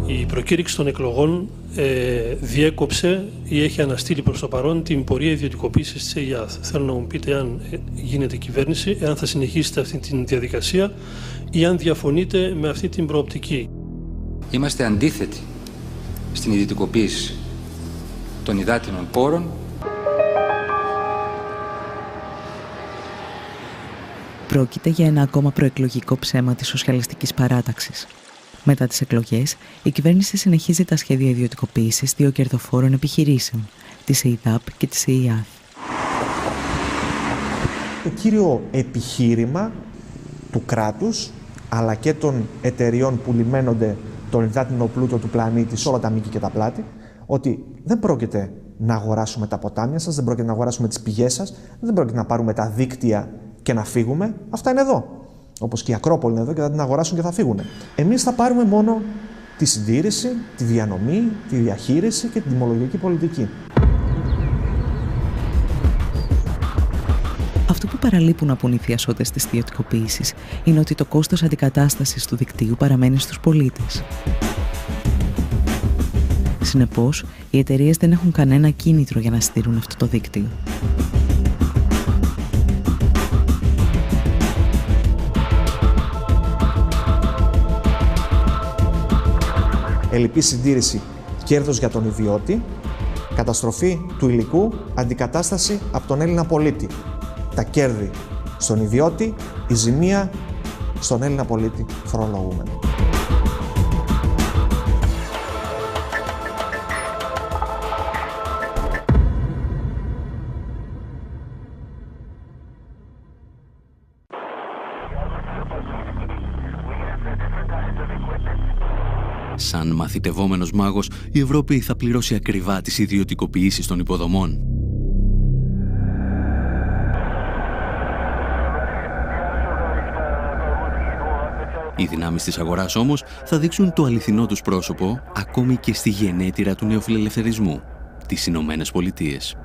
Η προκήρυξη των εκλογών διέκοψε ή έχει αναστείλει προς το παρόν την πορεία ιδιωτικοποίησης της ΕΙΑΘ. Θέλω να μου πείτε αν γίνεται κυβέρνηση, αν θα συνεχίσετε αυτή τη διαδικασία ή αν διαφωνείτε με αυτή την προοπτική. Είμαστε αντίθετοι στην ιδιωτικοποίηση των υδάτινων πόρων. Πρόκειται για ένα ακόμα προεκλογικό ψέμα της σοσιαλιστικής παράταξης. Μετά τις εκλογές, η κυβέρνηση συνεχίζει τα σχέδια ιδιωτικοποίησης δύο κερδοφόρων επιχειρήσεων, της ΕΙΔΑΠ και της ΕΙΑΘ. Το κύριο επιχείρημα του κράτους, αλλά και των εταιριών που λιμένονται τον υδάτινο πλούτο του πλανήτη σε όλα τα μήκη και τα πλάτη, ότι δεν πρόκειται να αγοράσουμε τα ποτάμια σας, δεν πρόκειται να αγοράσουμε τις πηγές σας, δεν πρόκειται να πάρουμε τα δίκτυα και να φύγουμε. Αυτά είναι εδώ. Όπως και η Ακρόπολη είναι εδώ και θα την αγοράσουν και θα φύγουν. Εμείς θα πάρουμε μόνο τη συντήρηση, τη διανομή, τη διαχείριση και την τιμολογική πολιτική. Αυτό που παραλείπουν να πούν οι θειασότες της ιδιωτικοποίησης είναι ότι το κόστος αντικατάστασης του δικτύου παραμένει στους πολίτες. Συνεπώς, οι εταιρείες δεν έχουν κανένα κίνητρο για να στηρούν αυτό το δίκτυο. Ελλειπή συντήρηση, κέρδος για τον ιδιώτη, καταστροφή του υλικού, αντικατάσταση από τον Έλληνα πολίτη. Τα κέρδη στον ιδιώτη, η ζημία στον Έλληνα πολίτη φορολογούμενο. Σαν μαθητευόμενος μάγος, η Ευρώπη θα πληρώσει ακριβά τις ιδιωτικοποιήσεις των υποδομών. Οι δυνάμεις της αγοράς όμως θα δείξουν το αληθινό τους πρόσωπο ακόμη και στη γενέτειρα του νεοφιλελευθερισμού, τις Ηνωμένες Πολιτείες.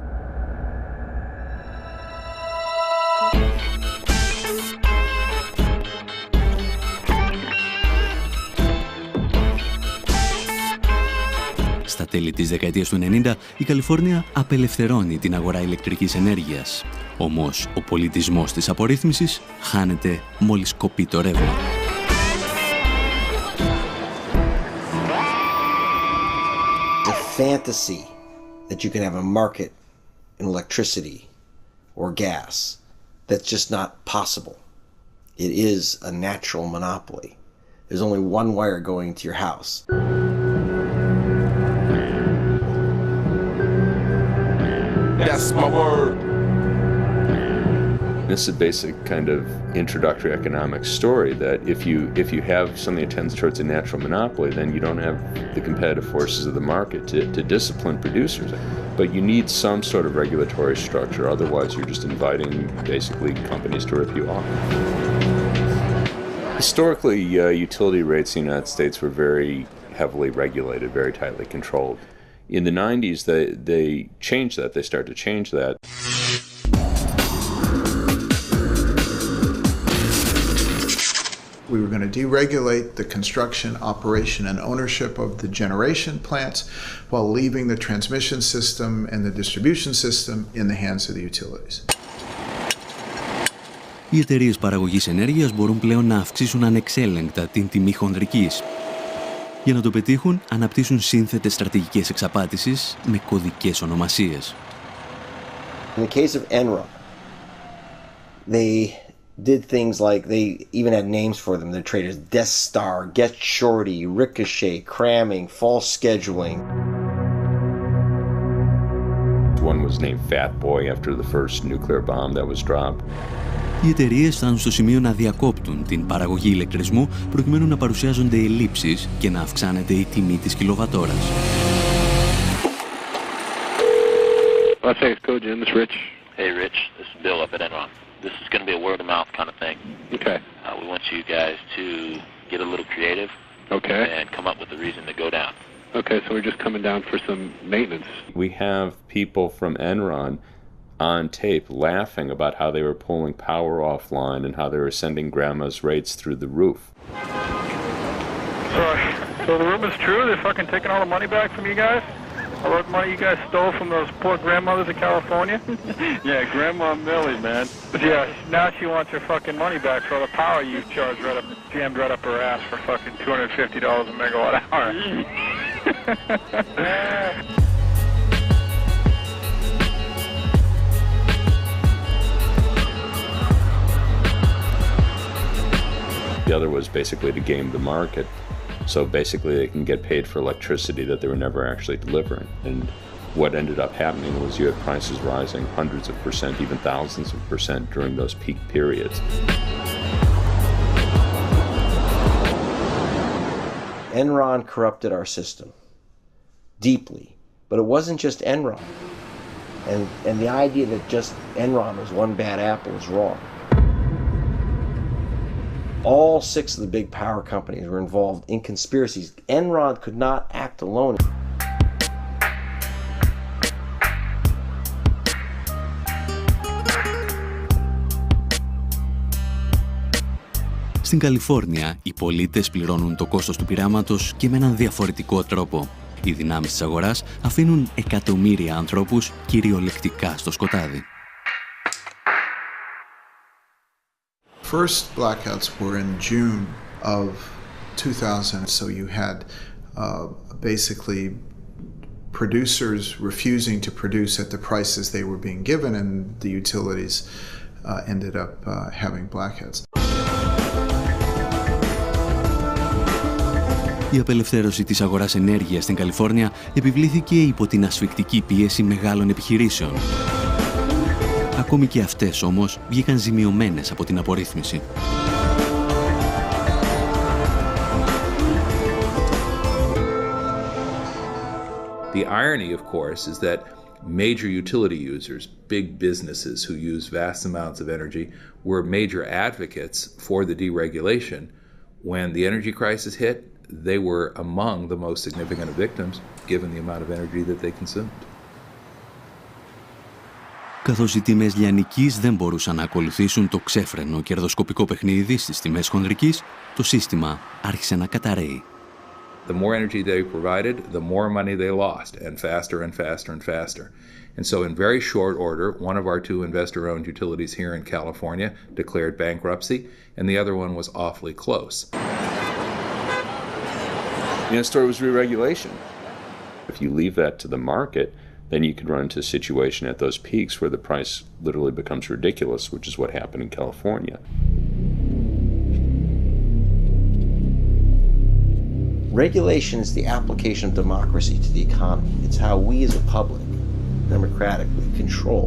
Στα τέλη της δεκαετίας του 90, η Καλιφόρνια απελευθερώνει την αγορά ηλεκτρικής ενέργειας. Όμως, ο πολιτισμός της απορρίθμισης χάνεται μόλις κοπεί το ρεύμα. The fantasy that you can have a market in electricity or gas, that's just not possible. It is a natural monopoly. There's only one wire going to your house. That's my word. It's a basic kind of introductory economic story that if you have something that tends towards a natural monopoly, then you don't have the competitive forces of the market to discipline producers. But you need some sort of regulatory structure, otherwise you're just inviting basically companies to rip you off. Historically, utility rates in the United States were very heavily regulated, very tightly controlled. In the 90s, they changed that. They started to change that. We were going to deregulate the construction, operation, and ownership of the generation plants while leaving the transmission system and the distribution system in the hands of the utilities. Οι εταιρείες παραγωγής ενέργειας μπορούν πλέον να αυξήσουν ανεξέλεγκτα την τιμή χονδρικής. Για να το πετύχουν, αναπτύσσουν σύνθετες στρατηγικές εξαπάτησης με κωδικές ονομασίες. In the case of Enron, they did things like they even had names for them. Their traders: Death Star, Get Shorty, Ricochet, Cramming, False Scheduling. One was named Fat Boy after the first nuclear bomb that was dropped. Οι εταιρείες φτάνουν στο σημείο να διακόπτουν την παραγωγή ηλεκτρισμού προκειμένου να παρουσιάζονται ελλείψεις και να αυξάνεται η τιμή της κιλοβατόρας. Las Vegas Cogen, this is Rich. Hey Rich, this is Bill up at Enron. This is going to be a word-of-mouth kind of thing. Okay. We want you guys to get a little creative. Okay. And come up with a reason to go down. Okay, so we're just coming down for some maintenance. We have people from Enron on tape laughing about how they were pulling power offline and how they were sending grandma's rates through the roof. Sorry. So the rumor's true? They're fucking taking all the money back from you guys? All the money you guys stole from those poor grandmothers in California? Yeah, Grandma Millie, man. Yeah, now she wants her fucking money back for all the power you charged jammed right up her ass for fucking $250 a megawatt hour. The other was basically to game the market. So basically they can get paid for electricity that they were never actually delivering. And what ended up happening was you had prices rising hundreds of percent, even thousands of percent during those peak periods. Enron corrupted our system deeply, but it wasn't just Enron. And the idea that just Enron was one bad apple is wrong. All 6 of the big power companies were involved in conspiracies. Enron could not act alone. Στην Καλιφόρνια, οι πολίτες πληρώνουν το κόστος του πειράματος και με έναν διαφορετικό τρόπο. Οι δυνάμεις της αγοράς αφήνουν εκατομμύρια ανθρώπους κυριολεκτικά στο σκοτάδι. First blackouts were in June of 2000, so you had basically producers refusing to produce at the prices they were being given, and the utilities ended up having blackouts. Η απελευθέρωση της αγοράς ενέργειας στην Καλιφόρνια επιβλήθηκε υπό την ασφικτική πίεση μεγάλων επιχειρήσεων. Ακόμη και αυτές όμως βγήκαν ζημιωμένες από την απορρίθμιση. The irony, of course, is that major utility users, big businesses who use vast amounts of energy, were major advocates for the deregulation. When the energy crisis hit, they were among the most significant victims, given the amount of energy that they consumed. Καθώς οι τιμές λιανικής δεν μπορούσαν να ακολουθήσουν το ξέφρενο κερδοσκοπικό παιχνίδι στις τιμές χονδρικής, το σύστημα άρχισε να καταρρέει. The more energy they provided, the more money they lost, and faster and faster and faster. And so in very short order, one of our 2 investor-owned utilities here in California declared bankruptcy, and the other one was awfully close. The story was re-regulation. If you leave that to the market, then you can run into a situation at those peaks where the price literally becomes ridiculous, which is what happened in California. Regulation is the application of democracy to the economy. It's how we as a public democratically control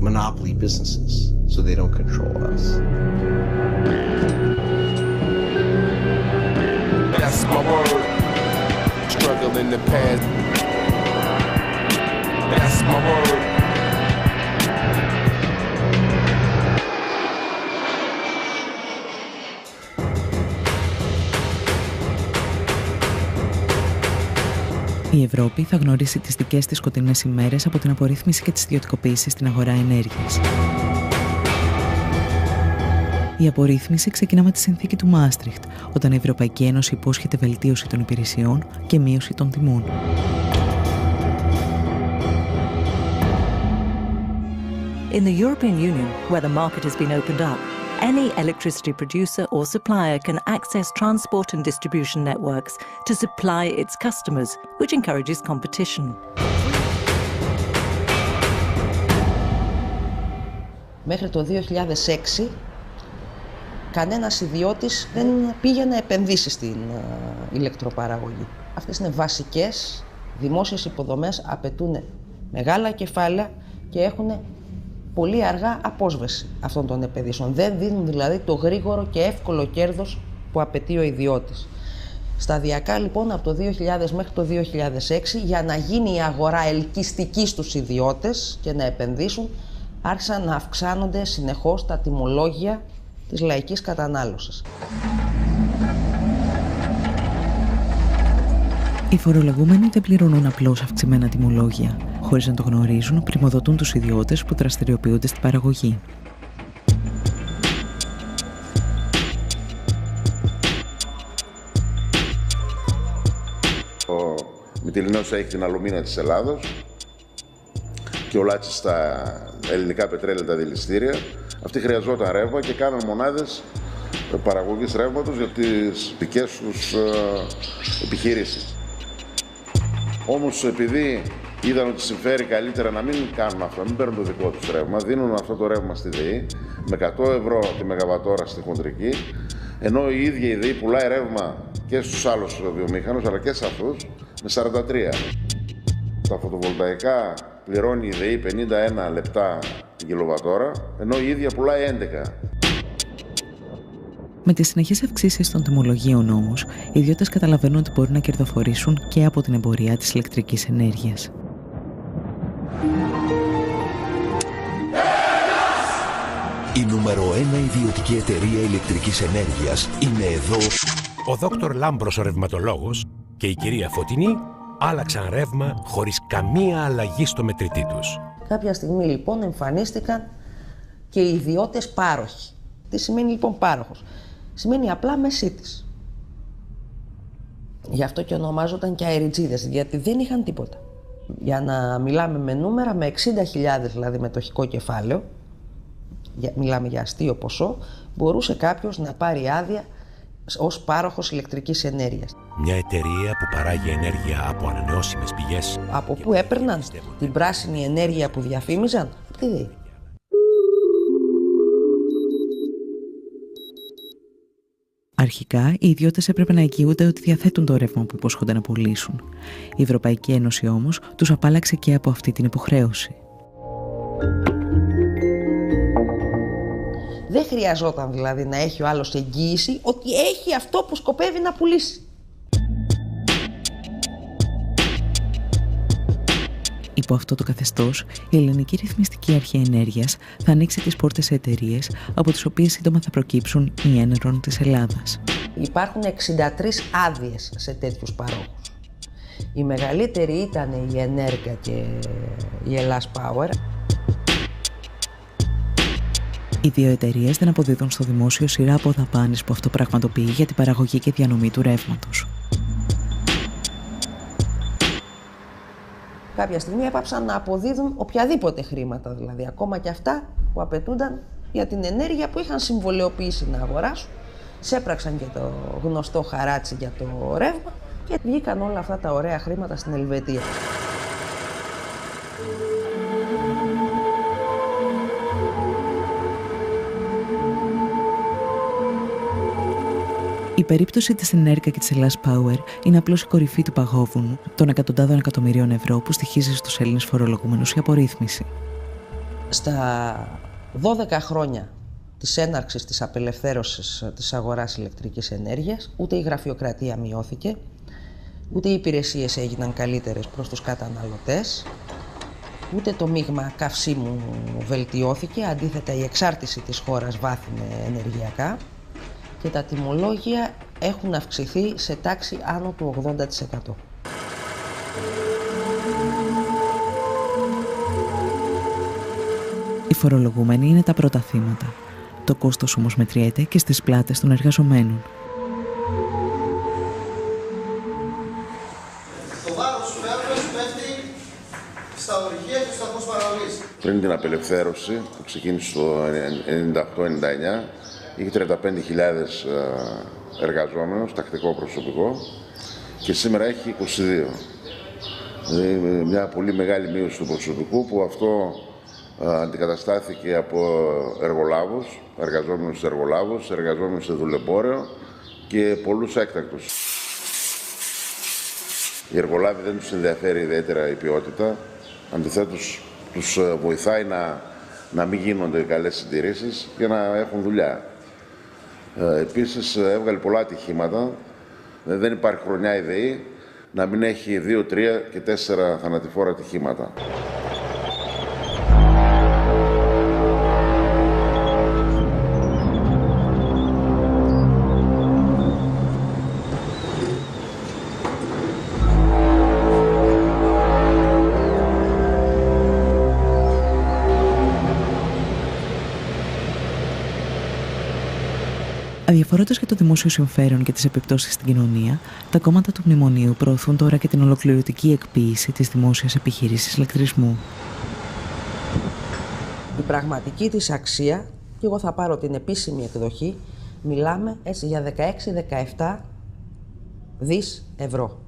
monopoly businesses so they don't control us. That's my word. Struggle in the past. That's my word. Η Ευρώπη θα γνωρίσει τις δικές της σκοτεινές ημέρες από την απορρίθμιση και τις ιδιωτικοποίησεις στην αγορά ενέργειας. Η απορρίθμιση ξεκινά με τη συνθήκη του Μάστριχτ, όταν η Ευρωπαϊκή Ένωση υπόσχεται βελτίωση των υπηρεσιών και μείωση των τιμών. In the European Union, where the market has been opened up, any electricity producer or supplier can access transport and distribution networks to supply its customers, which encourages competition. Μέχρι το 2006, κανένας ιδιώτης δεν πήγε να επενδύσει στην ηλεκτροπαραγωγή. Αυτές είναι βασικές δημόσιες υποδομές, απαιτούν μεγάλα κεφάλαια και έχουν πολύ αργά απόσβεση αυτών των επενδύσεων. Δεν δίνουν δηλαδή το γρήγορο και εύκολο κέρδος που απαιτεί ο ιδιώτης. Σταδιακά λοιπόν από το 2000 μέχρι το 2006, για να γίνει η αγορά ελκυστική στους ιδιώτες και να επενδύσουν, άρχισαν να αυξάνονται συνεχώς τα τιμολόγια της λαϊκής κατανάλωσης. Οι φορολογούμενοι δεν πληρώνουν απλώς αυξημένα τιμολόγια. Χωρίς να το γνωρίζουν, πριμοδοτούν τους ιδιώτες που δραστηριοποιούνται στην παραγωγή. Τιλινός έχει την αλουμίνα της Ελλάδος και ο Λάτσης στα ελληνικά πετρέλαια, τα δηληστήρια. Αυτοί χρειαζόταν ρεύμα και κάναν μονάδες παραγωγής ρεύματος για τις δικές τους επιχειρήσεις. Όμως επειδή είδαν ότι συμφέρει καλύτερα να μην κάνουν αυτό, να μην παίρνουν το δικό τους ρεύμα, δίνουν αυτό το ρεύμα στη ΔΕΗ με 100 ευρώ τη μεγαβατόρα στη χοντρική, ενώ η ίδια η ΔΕΗ πουλάει ρεύμα και στους άλλους βιομήχανους αλλά και σε αυτούς με 43. Τα φωτοβολταϊκά πληρώνει η ΔΕΗ 51 λεπτά την κιλοβατόρα, ενώ η ίδια πουλάει 11. Με τις συνεχείς αυξήσεις των τιμολογίων όμως, οι ιδιώτες καταλαβαίνουν ότι μπορούν να κερδοφορήσουν και από την εμπορία της ηλεκτρικής ενέργειας. Η νούμερο 1 ιδιωτική εταιρεία ηλεκτρικής ενέργειας είναι εδώ. Ο Δόκτωρ Λάμπρος ο ρευματολόγος και η κυρία Φωτεινή άλλαξαν ρεύμα χωρίς καμία αλλαγή στο μετρητή τους. Κάποια στιγμή λοιπόν εμφανίστηκαν και οι ιδιώτες πάροχοι. Τι σημαίνει λοιπόν πάροχος? Σημαίνει απλά μεσίτης. Γι' αυτό και ονομάζονταν και αεριτζίδες, γιατί δεν είχαν τίποτα. Για να μιλάμε με νούμερα, με 60.000 δηλαδή μετοχικό κεφάλαιο, μιλάμε για αστείο ποσό, μπορούσε κάποιος να πάρει άδεια ως πάροχος ηλεκτρικής ενέργειας. Μια εταιρεία που παράγει ενέργεια από ανανεώσιμες πηγές. Από πού έπαιρναν την πράσινη ενέργεια που διαφήμιζαν? Από τη ΔΕΗ. Αρχικά, οι ιδιώτες έπρεπε να εγγυούνται ότι διαθέτουν το ρεύμα που υπόσχονται να πουλήσουν. Η Ευρωπαϊκή Ένωση όμως τους απάλλαξε και από αυτή την υποχρέωση. Δεν χρειαζόταν δηλαδή να έχει ο άλλος εγγύηση ότι έχει αυτό που σκοπεύει να πουλήσει. Υπό αυτό το καθεστώς, η Ελληνική Ρυθμιστική Αρχή Ενέργειας θα ανοίξει τις πόρτες σε εταιρείες από τις οποίες σύντομα θα προκύψουν οι Enron της Ελλάδας. Υπάρχουν 63 άδειες σε τέτοιους παρόχους. Η μεγαλύτερη ήταν η Ενέργεια και η Ελλάς Power. Οι δύο εταιρείες δεν αποδίδουν στο δημόσιο σειρά από δαπάνες που αυτό πραγματοποιεί για την παραγωγή και διανομή του ρεύματος. Κάποια στιγμή έπαψαν να αποδίδουν οποιαδήποτε χρήματα, δηλαδή ακόμα και αυτά που απαιτούνταν για την ενέργεια που είχαν συμβολαιοποιήσει να αγοράσουν. Σέπραξαν και το γνωστό χαράτσι για το ρεύμα και βγήκαν όλα αυτά τα ωραία χρήματα στην Ελβετία. Η περίπτωση της Ενέργεια και της Ελλάς Power είναι απλώς η κορυφή του παγόβουνου των εκατοντάδων εκατομμυρίων ευρώ που στοιχίζει στους Έλληνες φορολογούμενους η απορρίθμιση. Στα 12 χρόνια της έναρξης της απελευθέρωσης της αγοράς ηλεκτρικής ενέργειας, ούτε η γραφειοκρατία μειώθηκε, ούτε οι υπηρεσίες έγιναν καλύτερες προς τους καταναλωτές, ούτε το μείγμα καυσίμου βελτιώθηκε, αντίθετα η εξάρτηση της χώρας βάθινε ενεργειακά και τα τιμολόγια έχουν αυξηθεί σε τάξη άνω του 80%. Οι φορολογούμενοι είναι τα πρώτα θύματα. Το κόστος όμως μετριέται και στις πλάτες των εργαζομένων. Το βάρος του εύρος πέφτει στα ορυχεία και στους σταθμούς παραγωγής. Πριν την απελευθέρωση που ξεκίνησε το 98-99, είχε 35.000 εργαζόμενους, τακτικό προσωπικό, και σήμερα έχει 22. Δηλαδή μια πολύ μεγάλη μείωση του προσωπικού που αυτό αντικαταστάθηκε από εργολάβους, εργαζόμενους εργολάβους, εργαζόμενους σε δουλεμπόριο και πολλούς έκτακτους. Οι εργολάβοι δεν τους ενδιαφέρει ιδιαίτερα η ποιότητα, αντιθέτως τους βοηθάει να μην γίνονται καλές συντηρήσεις για να έχουν δουλειά. Επίσης έβγαλε πολλά ατυχήματα, δεν υπάρχει χρονιά η ΔΕΗ να μην έχει 2, 3 και 4 θανατηφόρα ατυχήματα. Αδιαφορώντας για το δημόσιο συμφέρον και τις επιπτώσεις στην κοινωνία, τα κόμματα του μνημονίου προωθούν τώρα και την ολοκληρωτική εκποίηση της δημόσιας επιχείρησης ηλεκτρισμού. Η πραγματική της αξία, και εγώ θα πάρω την επίσημη εκδοχή, μιλάμε έτσι για 16-17 δις ευρώ.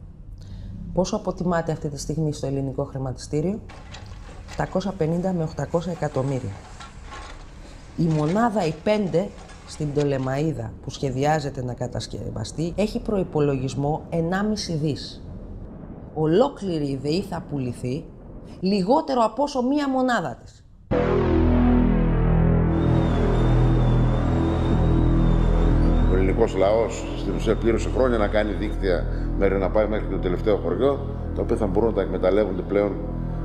Πόσο αποτιμάται αυτή τη στιγμή στο ελληνικό χρηματιστήριο? 750 με 800 εκατομμύρια. Η μονάδα η 5 στην Πτολεμαΐδα που σχεδιάζεται να κατασκευαστεί έχει προϋπολογισμό 1,5 δις. Ολόκληρη η ΔΕΗ θα πουληθεί λιγότερο από όσο μία μονάδα της. Ο ελληνικός λαός στην ουσία πλήρωσε χρόνια να κάνει δίκτυα μέχρι να πάει μέχρι το τελευταίο χωριό, τα οποία θα μπορούν να τα εκμεταλλεύονται πλέον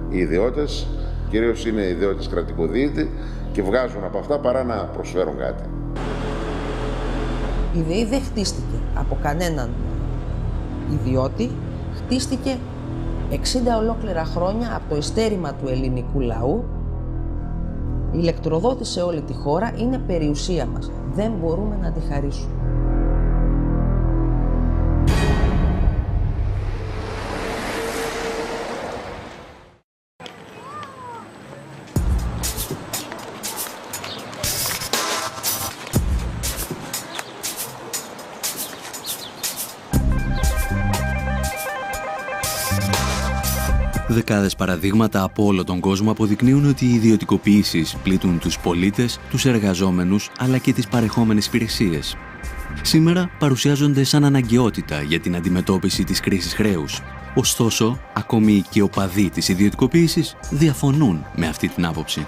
οι ιδιώτες, κυρίως είναι οι ιδιώτες κρατικοδίαιτη και βγάζουν από αυτά παρά να προσφέρουν κάτι. Η ΔΕΗ δεν χτίστηκε από κανέναν ιδιώτη, χτίστηκε 60 ολόκληρα χρόνια από το ειστέρημα του ελληνικού λαού. Η ηλεκτροδότηση σε όλη τη χώρα είναι περιουσία μας. Δεν μπορούμε να τη χαρίσουμε. Δεκάδες παραδείγματα από όλο τον κόσμο αποδεικνύουν ότι οι ιδιωτικοποιήσεις πλήττουν τους πολίτες, τους εργαζόμενους αλλά και τις παρεχόμενες υπηρεσίες. Σήμερα παρουσιάζονται σαν αναγκαιότητα για την αντιμετώπιση της κρίσης χρέους. Ωστόσο, ακόμη και οι οπαδοί της ιδιωτικοποίησης διαφωνούν με αυτή την άποψη.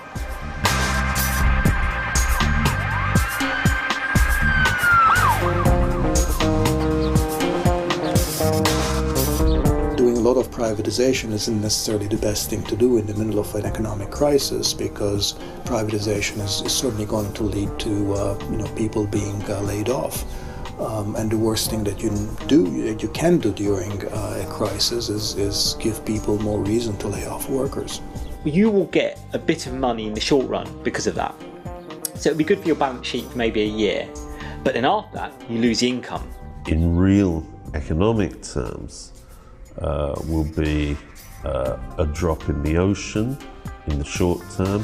A lot of privatization isn't necessarily the best thing to do in the middle of an economic crisis, because privatization is certainly going to lead to people being laid off. And the worst thing that you can do during a crisis is give people more reason to lay off workers. You will get a bit of money in the short run because of that. So it'll be good for your balance sheet for maybe a year, but then after that you lose the income. In real economic terms, will be a drop in the ocean in the short term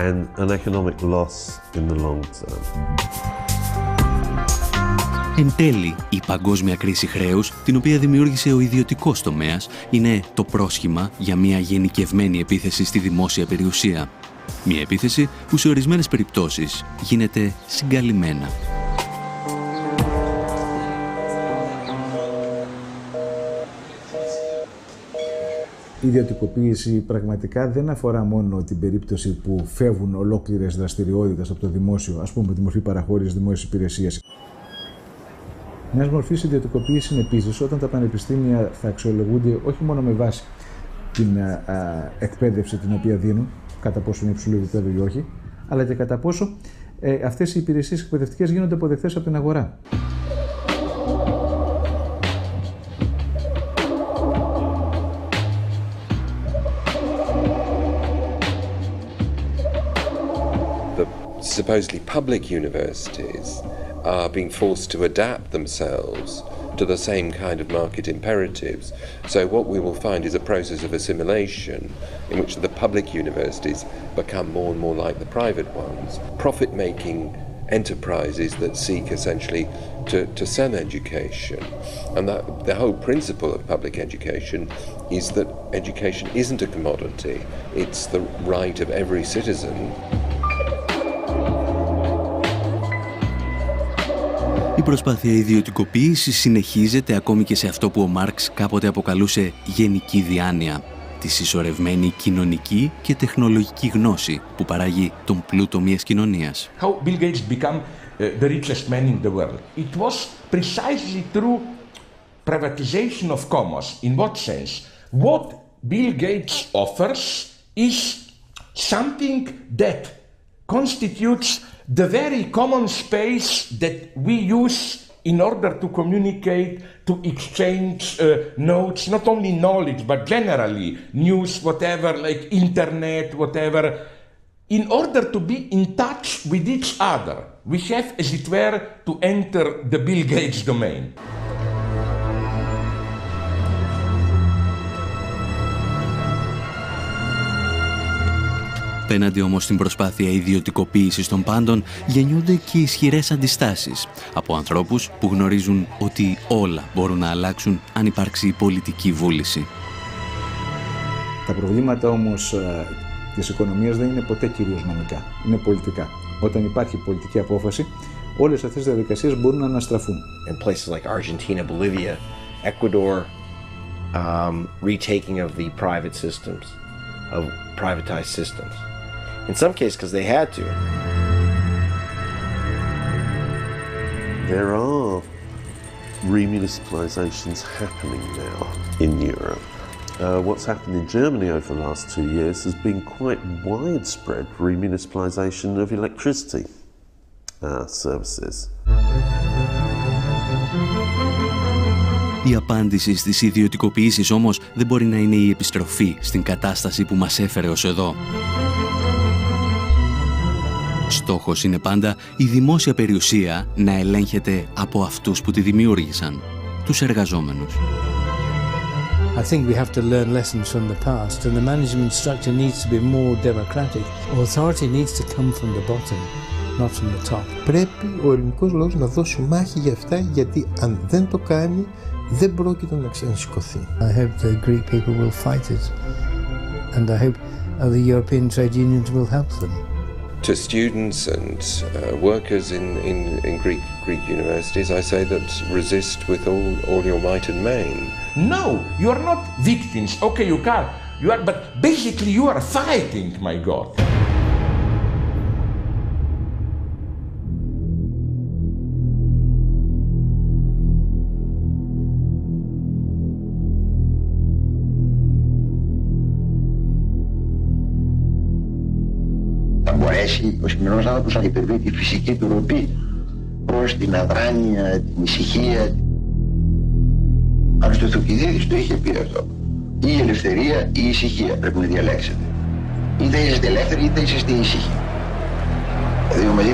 and an economic loss in the long term. Εν τέλει, η παγκόσμια κρίση χρέους, την οποία δημιούργησε ο ιδιωτικός τομέας, είναι το πρόσχημα για μια γενικευμένη επίθεση στη δημόσια περιουσία. Μια επίθεση που σε ορισμένες περιπτώσεις γίνεται συγκαλυμμένα. Η ιδιωτικοποίηση πραγματικά δεν αφορά μόνο την περίπτωση που φεύγουν ολόκληρες δραστηριότητες από το δημόσιο, ας πούμε τη μορφή παραχώρησης δημόσιας υπηρεσίας. Μιας μορφής ιδιωτικοποίηση είναι επίσης όταν τα πανεπιστήμια θα αξιολογούνται όχι μόνο με βάση την εκπαίδευση την οποία δίνουν, κατά πόσο είναι υψηλό επίπεδο ή όχι, αλλά και κατά πόσο αυτές οι υπηρεσίες εκπαιδευτικές γίνονται αποδεκτές από την αγορά. Supposedly public universities are being forced to adapt themselves to the same kind of market imperatives. So what we will find is a process of assimilation in which the public universities become more and more like the private ones, profit-making enterprises that seek essentially to sell education. And that the whole principle of public education is that education isn't a commodity, it's the right of every citizen. Η προσπάθεια ιδιωτικοποίησης συνεχίζεται ακόμη και σε αυτό που ο Μάρξ κάποτε αποκαλούσε γενική διάνοια, τη συσσωρευμένη κοινωνική και τεχνολογική γνώση που παράγει τον πλούτο μιας κοινωνίας. How Bill Gates became the richest man in the world. It was precisely through privatization of commons. In what sense? What Bill Gates offers is something that constitutes the very common space that we use in order to communicate, to exchange notes, not only knowledge, but generally news, whatever, like internet, whatever. in order to be in touch with each other. We have, as it were, to enter the Bill Gates domain. Απέναντι όμως στην προσπάθεια ιδιωτικοποίησης των πάντων, γεννιούνται και ισχυρές αντιστάσεις από ανθρώπους που γνωρίζουν ότι όλα μπορούν να αλλάξουν αν υπάρξει πολιτική βούληση. Τα προβλήματα όμως της οικονομίας δεν είναι ποτέ κυρίως νομικά, είναι πολιτικά. Όταν υπάρχει πολιτική απόφαση, όλες αυτές οι διαδικασίες μπορούν να αναστραφούν. In places like Argentina, Bolivia, Ecuador, retaking of the private systems, of privatized systems. In some cases, because they had to. There are remunicipalizations happening now in Europe. What's happened in Germany over the last 2 years has been quite widespread remunicipalization of electricity services. Η απάντηση στις ιδιωτικοποιήσεις όμως δεν μπορεί να είναι η επιστροφή στην κατάσταση που μας έφερε ως εδώ. Στόχος είναι πάντα η δημόσια περιουσία να ελέγχεται από αυτούς που τη δημιούργησαν, τους εργαζόμενους. I think we have to learn lessons from the past, and the management structure needs to be more democratic. Authority needs to come from the bottom, not from the top. Πρέπει ο ελληνικός λαός να δώσει μάχη για αυτά, γιατί αν δεν το κάνει, δεν πρόκειται να ξανασηκωθεί. I hope the Greek people will fight it, and I hope the European trade unions will help them. To students and workers in Greek universities, I say that resist with all your might and main. No, you are not victims. Okay, you are, but basically you are fighting, my God. Ο σημερινός άνθρωπος να υπερβεί τη φυσική του ροπή προς την αδράνεια, την ησυχία. Αν στο Θουκυδίδης το είχε πει αυτό. Ή η ελευθερία ή η ησυχία πρέπει να διαλέξετε. Είτε είσαστε ελεύθεροι είτε είσαστε ήσυχοι. Δηλαδή